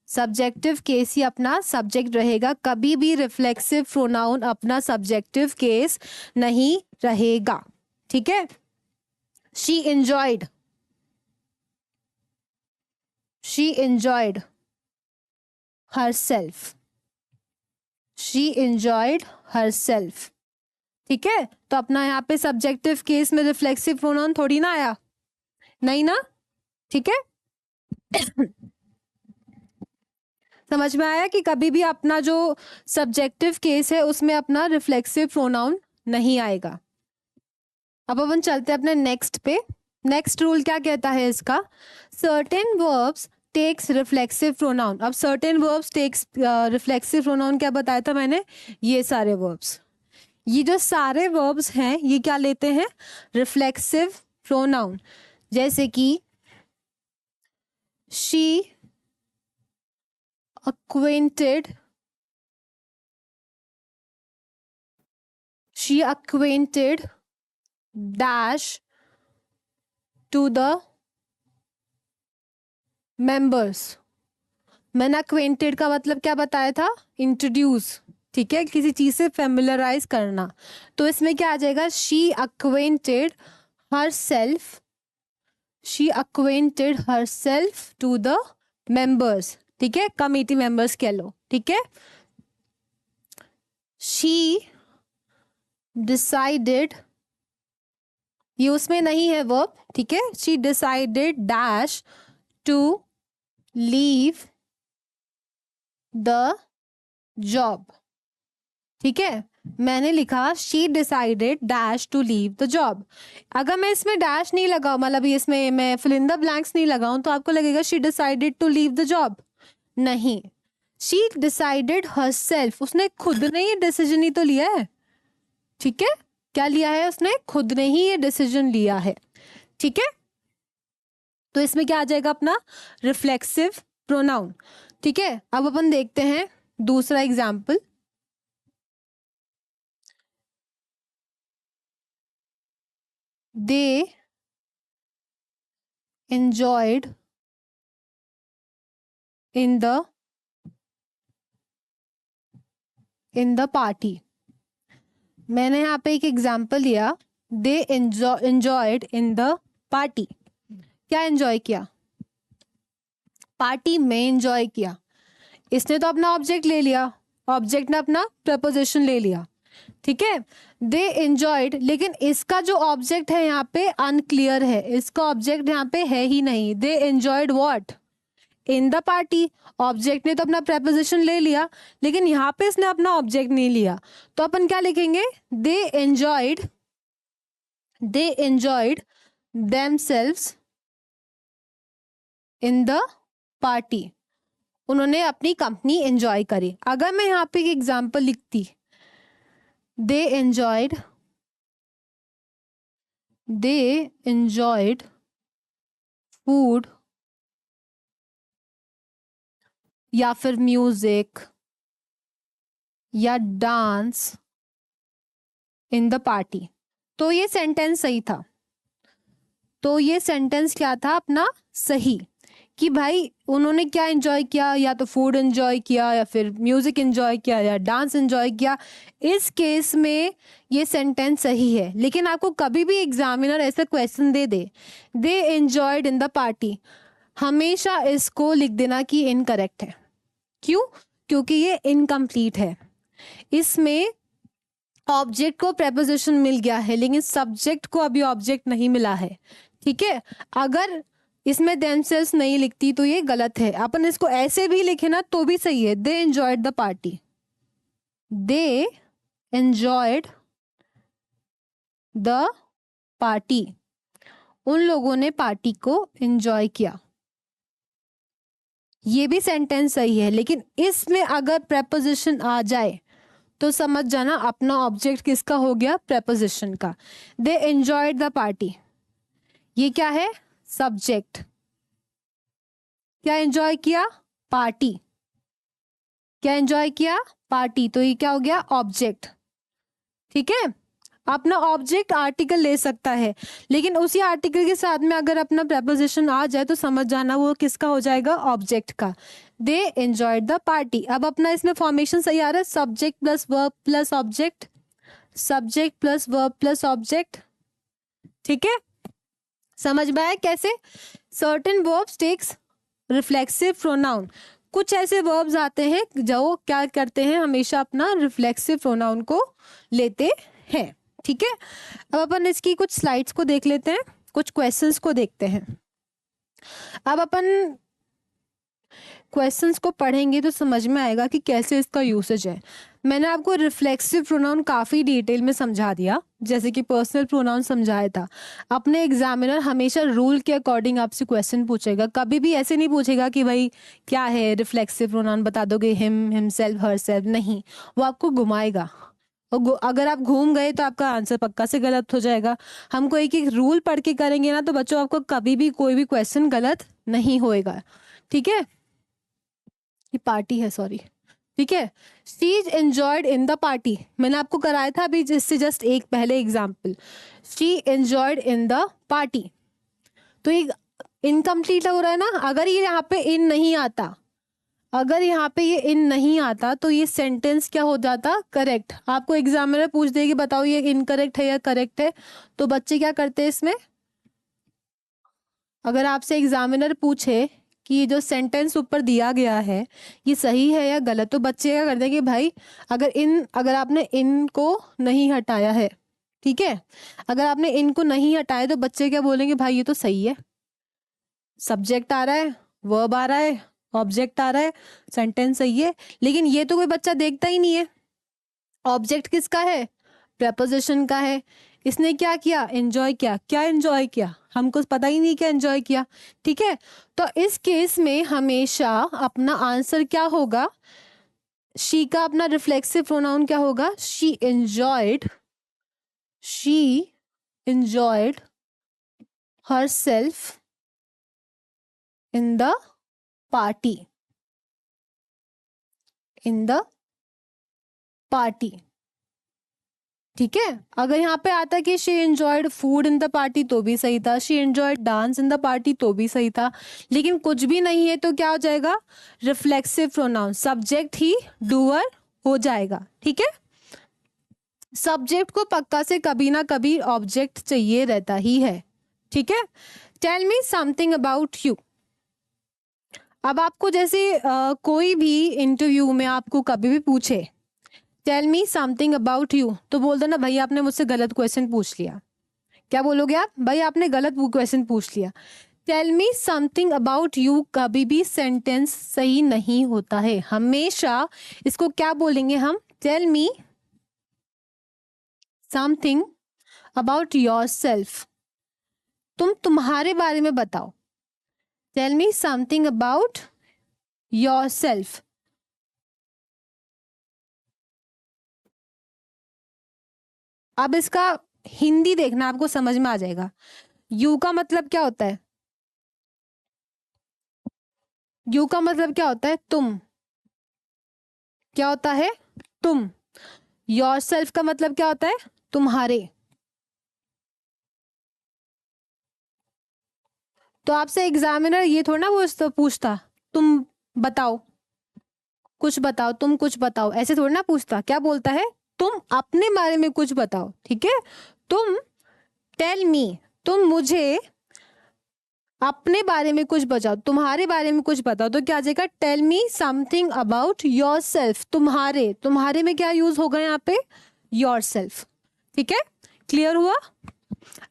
S1: सब्जेक्टिव केस ही अपना सब्जेक्ट रहेगा, कभी भी रिफ्लेक्सिव प्रोनाउन अपना सब्जेक्टिव केस नहीं रहेगा। ठीक है, she enjoyed, she enjoyed herself, she enjoyed herself। ठीक है, तो अपना यहाँ पे सब्जेक्टिव केस में रिफ्लेक्सिव प्रोनाउन थोड़ी ना आया, नहीं ना। ठीक है, समझ में आया कि कभी भी अपना जो सब्जेक्टिव केस है उसमें अपना रिफ्लेक्सिव प्रोनाउन नहीं आएगा। अब अपन चलते हैं अपने नेक्स्ट पे। नेक्स्ट रूल क्या कहता है इसका, certain verbs takes reflexive pronoun. अब certain verbs takes reflexive pronoun क्या बताया था मैंने, ये सारे वर्ब्स, ये जो सारे वर्ब्स हैं ये क्या लेते हैं, रिफ्लेक्सिव प्रोनाउन। जैसे कि she acquainted, she acquainted dash to the members। मैंने acquainted का मतलब क्या बताया था, इंट्रोड्यूस। ठीक है, किसी चीज से फेमिलराइज करना, तो इसमें क्या आ जाएगा, she acquainted herself, she acquainted herself to the members। ठीक है, कमेटी मेंबर्स कह लो। ठीक है, she decided, ये उसमें नहीं है वर्ब। ठीक है, she decided dash to leave the job. ठीक है, मैंने लिखा she decided dash to leave the job. अगर मैं इसमें डैश नहीं लगाऊं, मतलब इसमें मैं फिल इन द ब्लैंक्स नहीं लगाऊं, तो आपको लगेगा she decided to leave the job. नहीं, शी डिसाइडेड हरसेल्फ, उसने खुद ने ये डिसीजन ही तो लिया है। ठीक है, क्या लिया है उसने, खुद ने ही ये डिसीजन लिया है। ठीक है, तो इसमें क्या आ जाएगा अपना रिफ्लेक्सिव प्रोनाउन। ठीक है, अब अपन देखते हैं दूसरा example. They enjoyed in the party। मैंने यहाँ पे एक एग्जाम्पल लिया, दे enjoyed in the party। क्या एंजॉय किया, पार्टी में एंजॉय किया। इसने तो अपना ऑब्जेक्ट ले लिया, ऑब्जेक्ट ने अपना प्रपोजिशन ले लिया। ठीक है, दे एंजॉयड, लेकिन इसका जो ऑब्जेक्ट है यहाँ पे अनक्लियर है, इसका ऑब्जेक्ट यहाँ पे है ही नहीं। They enjoyed what, in the party. Object ने तो अपना प्रपोजिशन ले लिया, लेकिन यहाँ पे इसने अपना ऑब्जेक्ट नहीं लिया, तो अपन क्या लिखेंगे, they enjoyed themselves in the party. उन्होंने अपनी कंपनी एंजॉय करी। अगर मैं यहाँ पे एक एग्जाम्पल लिखती, दे एंजॉयड फूड या फिर म्यूजिक या डांस इन द पार्टी, तो ये सेंटेंस सही था। तो ये सेंटेंस क्या था अपना सही, कि भाई उन्होंने क्या एंजॉय किया, या तो फूड एंजॉय किया या फिर म्यूजिक एंजॉय किया या डांस एंजॉय किया। इस केस में ये सेंटेंस सही है। लेकिन आपको कभी भी एग्जामिनर ऐसा question they enjoyed in the party, हमेशा इसको लिख देना कि इनकरेक्ट है। क्यों, क्योंकि ये इनकम्प्लीट है। इसमें ऑब्जेक्ट को प्रेपोजिशन मिल गया है, लेकिन सब्जेक्ट को अभी ऑब्जेक्ट नहीं मिला है। ठीक है, अगर इसमें देमसेल्व्स नहीं लिखती तो ये गलत है। अपन इसको ऐसे भी लिखे ना तो भी सही है, they enjoyed the party, they enjoyed the party, उन लोगों ने पार्टी को एंजॉय किया। ये भी सेंटेंस सही है, लेकिन इसमें अगर प्रेपोजिशन आ जाए तो समझ जाना अपना ऑब्जेक्ट किसका हो गया, प्रेपोजिशन का। दे एंजॉयड द पार्टी, ये क्या है, सब्जेक्ट। क्या एंजॉय किया, पार्टी। क्या एंजॉय किया, पार्टी, तो ये क्या हो गया, ऑब्जेक्ट। ठीक है, अपना ऑब्जेक्ट आर्टिकल ले सकता है, लेकिन उसी आर्टिकल के साथ में अगर अपना preposition आ जाए तो समझ जाना वो किसका हो जाएगा, ऑब्जेक्ट का। They enjoyed the party. अब अपना इसमें फॉर्मेशन सही आ रहा है, subject plus verb plus object, subject plus verb plus object. ठीक है, समझ में आया कैसे? Certain verbs takes reflexive pronoun. कुछ ऐसे वर्ब्स आते हैं जो क्या करते हैं, हमेशा अपना रिफ्लेक्सिव प्रोनाउन को लेते हैं। ठीक है, अब अपन इसकी कुछ स्लाइड्स को देख लेते हैं, कुछ क्वेश्चंस को देखते हैं। अब अपन क्वेश्चंस को पढ़ेंगे तो समझ में आएगा कि कैसे इसका यूसेज है। मैंने आपको रिफ्लेक्सिव प्रोनाउन काफ़ी डिटेल में समझा दिया, जैसे कि पर्सनल प्रोनाउन समझाया था। अपने एग्जामिनर हमेशा रूल के अकॉर्डिंग आपसे क्वेश्चन पूछेगा, कभी भी ऐसे नहीं पूछेगा कि भाई क्या है रिफ्लेक्सिव प्रोनाउन, बता दोगे हिम, हिमसेल्फ, हरसेल्फ, नहीं, वो आपको घुमाएगा। और अगर आप घूम गए तो आपका आंसर पक्का से गलत हो जाएगा। हम कोई एक रूल पढ़ के करेंगे ना तो बच्चों आपको कभी भी कोई भी क्वेश्चन गलत नहीं होएगा। ठीक है, ये पार्टी है, सॉरी। ठीक है, she is enjoyed in the party, मैंने आपको कराया था अभी जिससे जस्ट एक पहले example, she enjoyed in the party. तो ये इनकम्प्लीट हो रहा है ना, अगर ये यहाँ पे इन नहीं आता, अगर यहाँ पे ये इन नहीं आता तो ये सेंटेंस क्या हो जाता, करेक्ट। आपको एग्जामिनर पूछ देगी बताओ ये इनकरेक्ट है या करेक्ट है, तो बच्चे क्या करते हैं इसमें, अगर आपसे एग्जामिनर पूछे कि ये जो सेंटेंस ऊपर दिया गया है ये सही है या गलत, तो बच्चे क्या करते हैं कि भाई अगर आपने इन को नहीं हटाया है, ठीक है, अगर आपने इनको नहीं हटाया तो बच्चे क्या बोलेंगे, भाई ये तो सही है, सब्जेक्ट आ रहा है, वर्ब आ रहा है, ऑब्जेक्ट आ रहा है, सेंटेंस सही है। लेकिन ये तो कोई बच्चा देखता ही नहीं है, ऑब्जेक्ट किसका है, प्रेपोजिशन का है। इसने क्या किया, एंजॉय किया। क्या एंजॉय किया, हमको पता ही नहीं क्या एंजॉय किया। ठीक है, तो इस केस में हमेशा अपना आंसर क्या होगा, शी का अपना रिफ्लेक्सिव प्रोनाउन क्या होगा, she enjoyed her self in the party, in the party. ठीक है, अगर यहाँ पे आता कि she enjoyed food in the party तो भी सही था, she enjoyed dance in the party तो भी सही था, लेकिन कुछ भी नहीं है तो क्या हो जाएगा, रिफ्लेक्सिव प्रोनाउन, सब्जेक्ट ही डूअर हो जाएगा। ठीक है, सब्जेक्ट को पक्का से कभी ना कभी ऑब्जेक्ट चाहिए रहता ही है। ठीक है, tell me something about you. अब आपको जैसे कोई भी इंटरव्यू में आपको कभी भी पूछे tell me something about you, तो बोल दो ना भाई आपने मुझसे गलत क्वेश्चन पूछ लिया। क्या बोलोगे आप, भाई आपने गलत क्वेश्चन पूछ लिया। Tell me something about you कभी भी सेंटेंस सही नहीं होता है, हमेशा इसको क्या बोलेंगे हम, tell me something about yourself, तुम तुम्हारे बारे में बताओ। Tell me something about yourself. अब इसका हिंदी देखना, आपको समझ में आ जाएगा। यू का मतलब क्या होता है, यू का मतलब क्या होता है, तुम। क्या होता है, तुम। योर सेल्फ का मतलब क्या होता है, तुम्हारे। तो आपसे एग्जामिनर ये थोड़ा ना वो पूछता तुम बताओ, कुछ बताओ, तुम कुछ बताओ, ऐसे थोड़ा ना पूछता। क्या बोलता है, तुम अपने बारे में कुछ बताओ। ठीक है, तुम टेल मी, तुम मुझे अपने बारे में कुछ बताओ, तुम्हारे बारे में कुछ बताओ। तो क्या आ जाएगा, tell me something about yourself. तुम्हारे, तुम्हारे में क्या यूज होगा यहाँ पे, योर सेल्फ। ठीक है, क्लियर हुआ।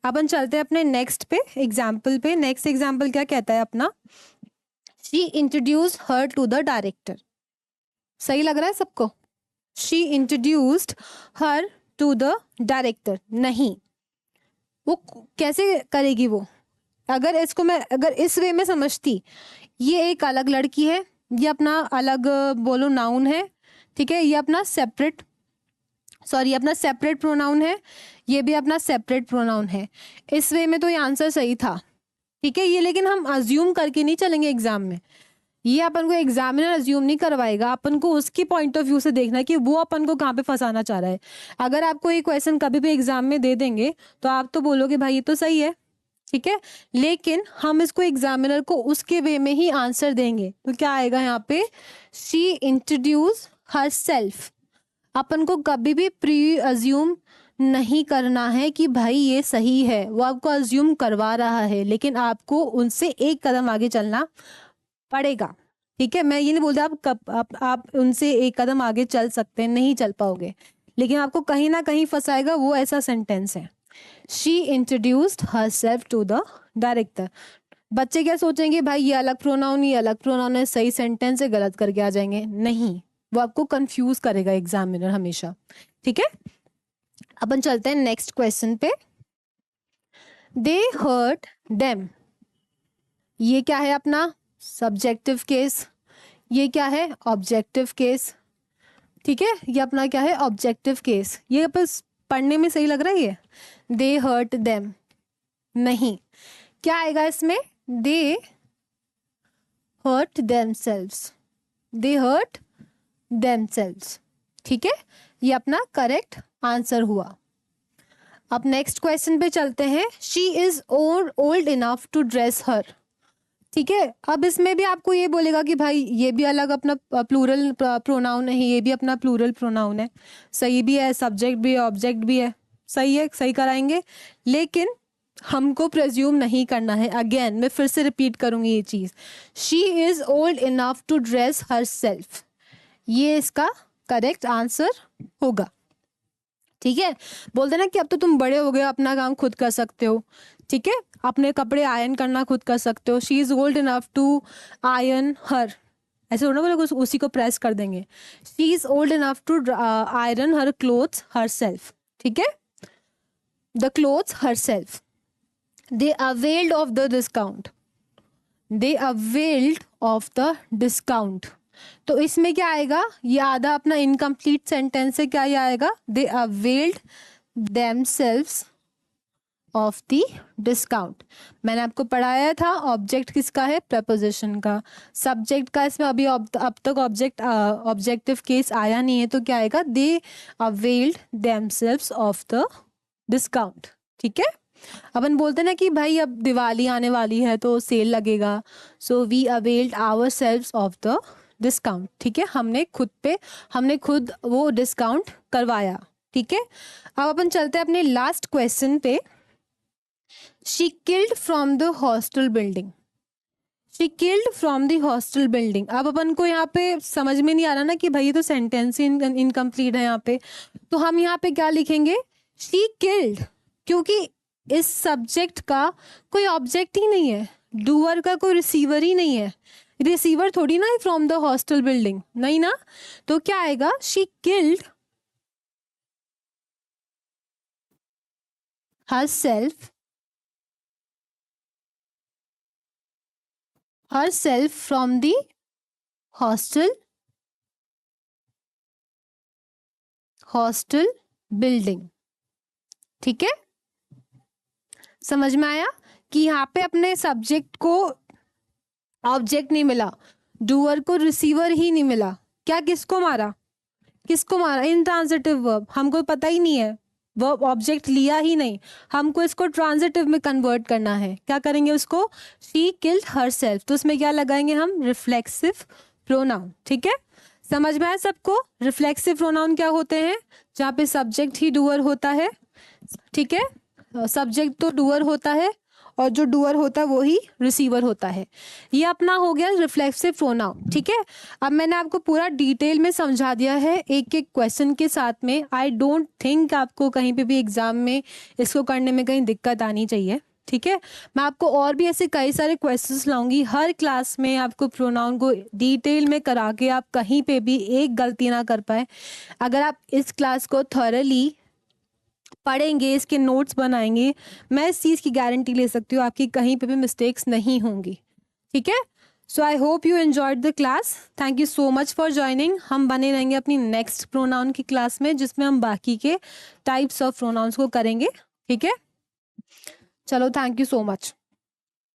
S1: अपन चलते हैं अपने नेक्स्ट पे एग्जाम्पल पे। नेक्स्ट एग्जाम्पल क्या कहता है अपना, she introduce her to the director. सही लग रहा है सबको, she introduced her to the director. नहीं, वो कैसे करेगी वो, अगर इसको मैं अगर इस वे में समझती, ये एक अलग लड़की है, ये अपना अलग बोलो नाउन है। ठीक है, ये अपना सेपरेट अपना सेपरेट प्रोनाउन है, ये भी अपना सेपरेट प्रोनाउन है। इस वे में तो ये आंसर सही था। ठीक है, ये लेकिन हम अज्यूम करके नहीं चलेंगे एग्जाम में, ये अपन को एग्जामिनर अज्यूम नहीं करवाएगा, अपन को उसकी पॉइंट ऑफ व्यू से देखना है कि वो अपन को कहाँ पे फंसाना चाह रहा है। अगर आपको ये क्वेश्चन कभी भी एग्जाम में दे देंगे तो आप तो बोलोगे भाई ये तो सही है, ठीक है, लेकिन हम इसको एग्जामिनर को उसके वे में ही आंसर देंगे। तो क्या आएगा यहाँ पे, शी इंट्रोड्यूस हर सेल्फ। अपन को कभी भी प्री अज्यूम नहीं करना है कि भाई ये सही है, वो आपको अज्यूम करवा रहा है, लेकिन आपको उनसे एक कदम आगे चलना पड़ेगा, ठीक है। मैं ये नहीं बोलता आप कब आप उनसे एक कदम आगे चल सकते हैं, नहीं चल पाओगे, लेकिन आपको कहीं ना कहीं फंसाएगा, वो ऐसा सेंटेंस है। She introduced herself to the director. बच्चे क्या सोचेंगे, भाई ये अलग प्रोनाउन, ये अलग प्रोनाउन है, सही सेंटेंस है, गलत करके आ जाएंगे। नहीं, वो आपको कंफ्यूज करेगा एग्जामिनर हमेशा, ठीक है। अपन चलते हैं नेक्स्ट क्वेश्चन पे। दे हर्ट देम, ये क्या है अपना सब्जेक्टिव केस, ये क्या है ऑब्जेक्टिव केस, ठीक है। ये अपना क्या है ऑब्जेक्टिव केस। ये बस पढ़ने में सही लग रहा है ये, दे हर्ट देम, नहीं, क्या आएगा इसमें, they hurt themselves, they hurt themselves, ठीक है। ये अपना करेक्ट आंसर हुआ। अब नेक्स्ट क्वेश्चन पे चलते हैं। She is old enough to dress her, ठीक है। अब इसमें भी आपको ये बोलेगा कि भाई ये भी अलग अपना प्लूरल प्रोनाउन है, ये भी अपना प्लूरल प्रोनाउन है, सही भी है, सब्जेक्ट भी है, ऑब्जेक्ट भी है, सही है, सही कराएंगे, लेकिन हमको प्रेज्यूम नहीं करना है। अगेन मैं फिर से रिपीट करूंगी ये चीज, she is old enough to dress herself, ये इसका करेक्ट आंसर होगा, ठीक है। बोलते ना कि अब तो तुम बड़े हो गए, अपना काम खुद कर सकते हो, ठीक है, अपने कपड़े आयरन करना खुद कर सकते हो। She is old enough to iron her, ऐसे थोड़ा बोलोगे उसी को प्रेस कर देंगे। She is old enough to iron her clothes herself, ठीक है, the clothes herself. They availed of the discount, they availed of the discount, तो इसमें क्या आएगा, ये आधा अपना इनकम्प्लीट सेंटेंस है, क्या ये आएगा, they availed themselves of the discount. मैंने आपको पढ़ाया था ऑब्जेक्ट किसका है, प्रपोजिशन का, सब्जेक्ट का इसमें अभी अब तक ऑब्जेक्टिव केस आया नहीं है, तो क्या आएगा, they availed themselves of the discount, ठीक है। अपन बोलते ना कि भाई अब दिवाली आने वाली है तो सेल लगेगा, so we availed ourselves of the discount, ठीक है, हमने खुद वो डिस्काउंट करवाया, ठीक है। अब अपन चलते हैं अपने लास्ट क्वेश्चन पे। She killed from the hostel building, she killed from the hostel building. अब अपन को यहाँ पे समझ में नहीं आ रहा ना कि भाई ये तो सेंटेंस ही इनकम्प्लीट है यहाँ पे, तो हम यहाँ पे क्या लिखेंगे, शी किल्ड, क्योंकि इस सब्जेक्ट का कोई ऑब्जेक्ट ही नहीं है, डूअर का कोई रिसीवर ही नहीं है, रिसीवर थोड़ी ना है फ्रॉम द हॉस्टल बिल्डिंग, नहीं ना, तो क्या आएगा, she killed herself from the hostel building, ठीक है। समझ में आया कि यहाँ पे अपने सब्जेक्ट को ऑब्जेक्ट नहीं मिला, डूअर को रिसीवर ही नहीं मिला, क्या किसको मारा, इंट्रांजिटिव वर्ब, हमको पता ही नहीं है, वर्ब ऑब्जेक्ट लिया ही नहीं, हमको इसको ट्रांजिटिव में कन्वर्ट करना है, क्या करेंगे उसको, शी किल्ड हरसेल्फ, तो उसमें क्या लगाएंगे हम, रिफ्लेक्सिव प्रोनाउन, ठीक है। समझ में आया सबको, रिफ्लेक्सिव प्रोनाउन क्या होते हैं, जहाँ पे सब्जेक्ट ही डूअर होता है, ठीक है, सब्जेक्ट तो डूअर होता है और जो डूअर होता है वो ही रिसीवर होता है। ये अपना हो गया रिफ्लेक्सिव प्रोनाउन, ठीक है। अब मैंने आपको पूरा डिटेल में समझा दिया है एक एक क्वेश्चन के साथ में। आई डोंट थिंक आपको कहीं पे भी एग्जाम में इसको करने में कहीं दिक्कत आनी चाहिए, ठीक है। मैं आपको और भी ऐसे कई सारे क्वेश्चंस लाऊंगी हर क्लास में, आपको प्रोनाउन को डिटेल में करा के आप कहीं पे भी एक गलती ना कर पाए। अगर आप इस क्लास को थॉरली पढ़ेंगे, इसके नोट्स बनाएंगे, मैं इस चीज़ की गारंटी ले सकती हूँ आपकी कहीं पे भी मिस्टेक्स नहीं होंगी, ठीक है। So I hope you enjoyed the class, thank you so much for joining. हम बने रहेंगे अपनी नेक्स्ट प्रोनाउन की क्लास में, जिसमें हम बाकी के टाइप्स ऑफ प्रोनाउंस को करेंगे, ठीक है। चलो, थैंक यू सो मच।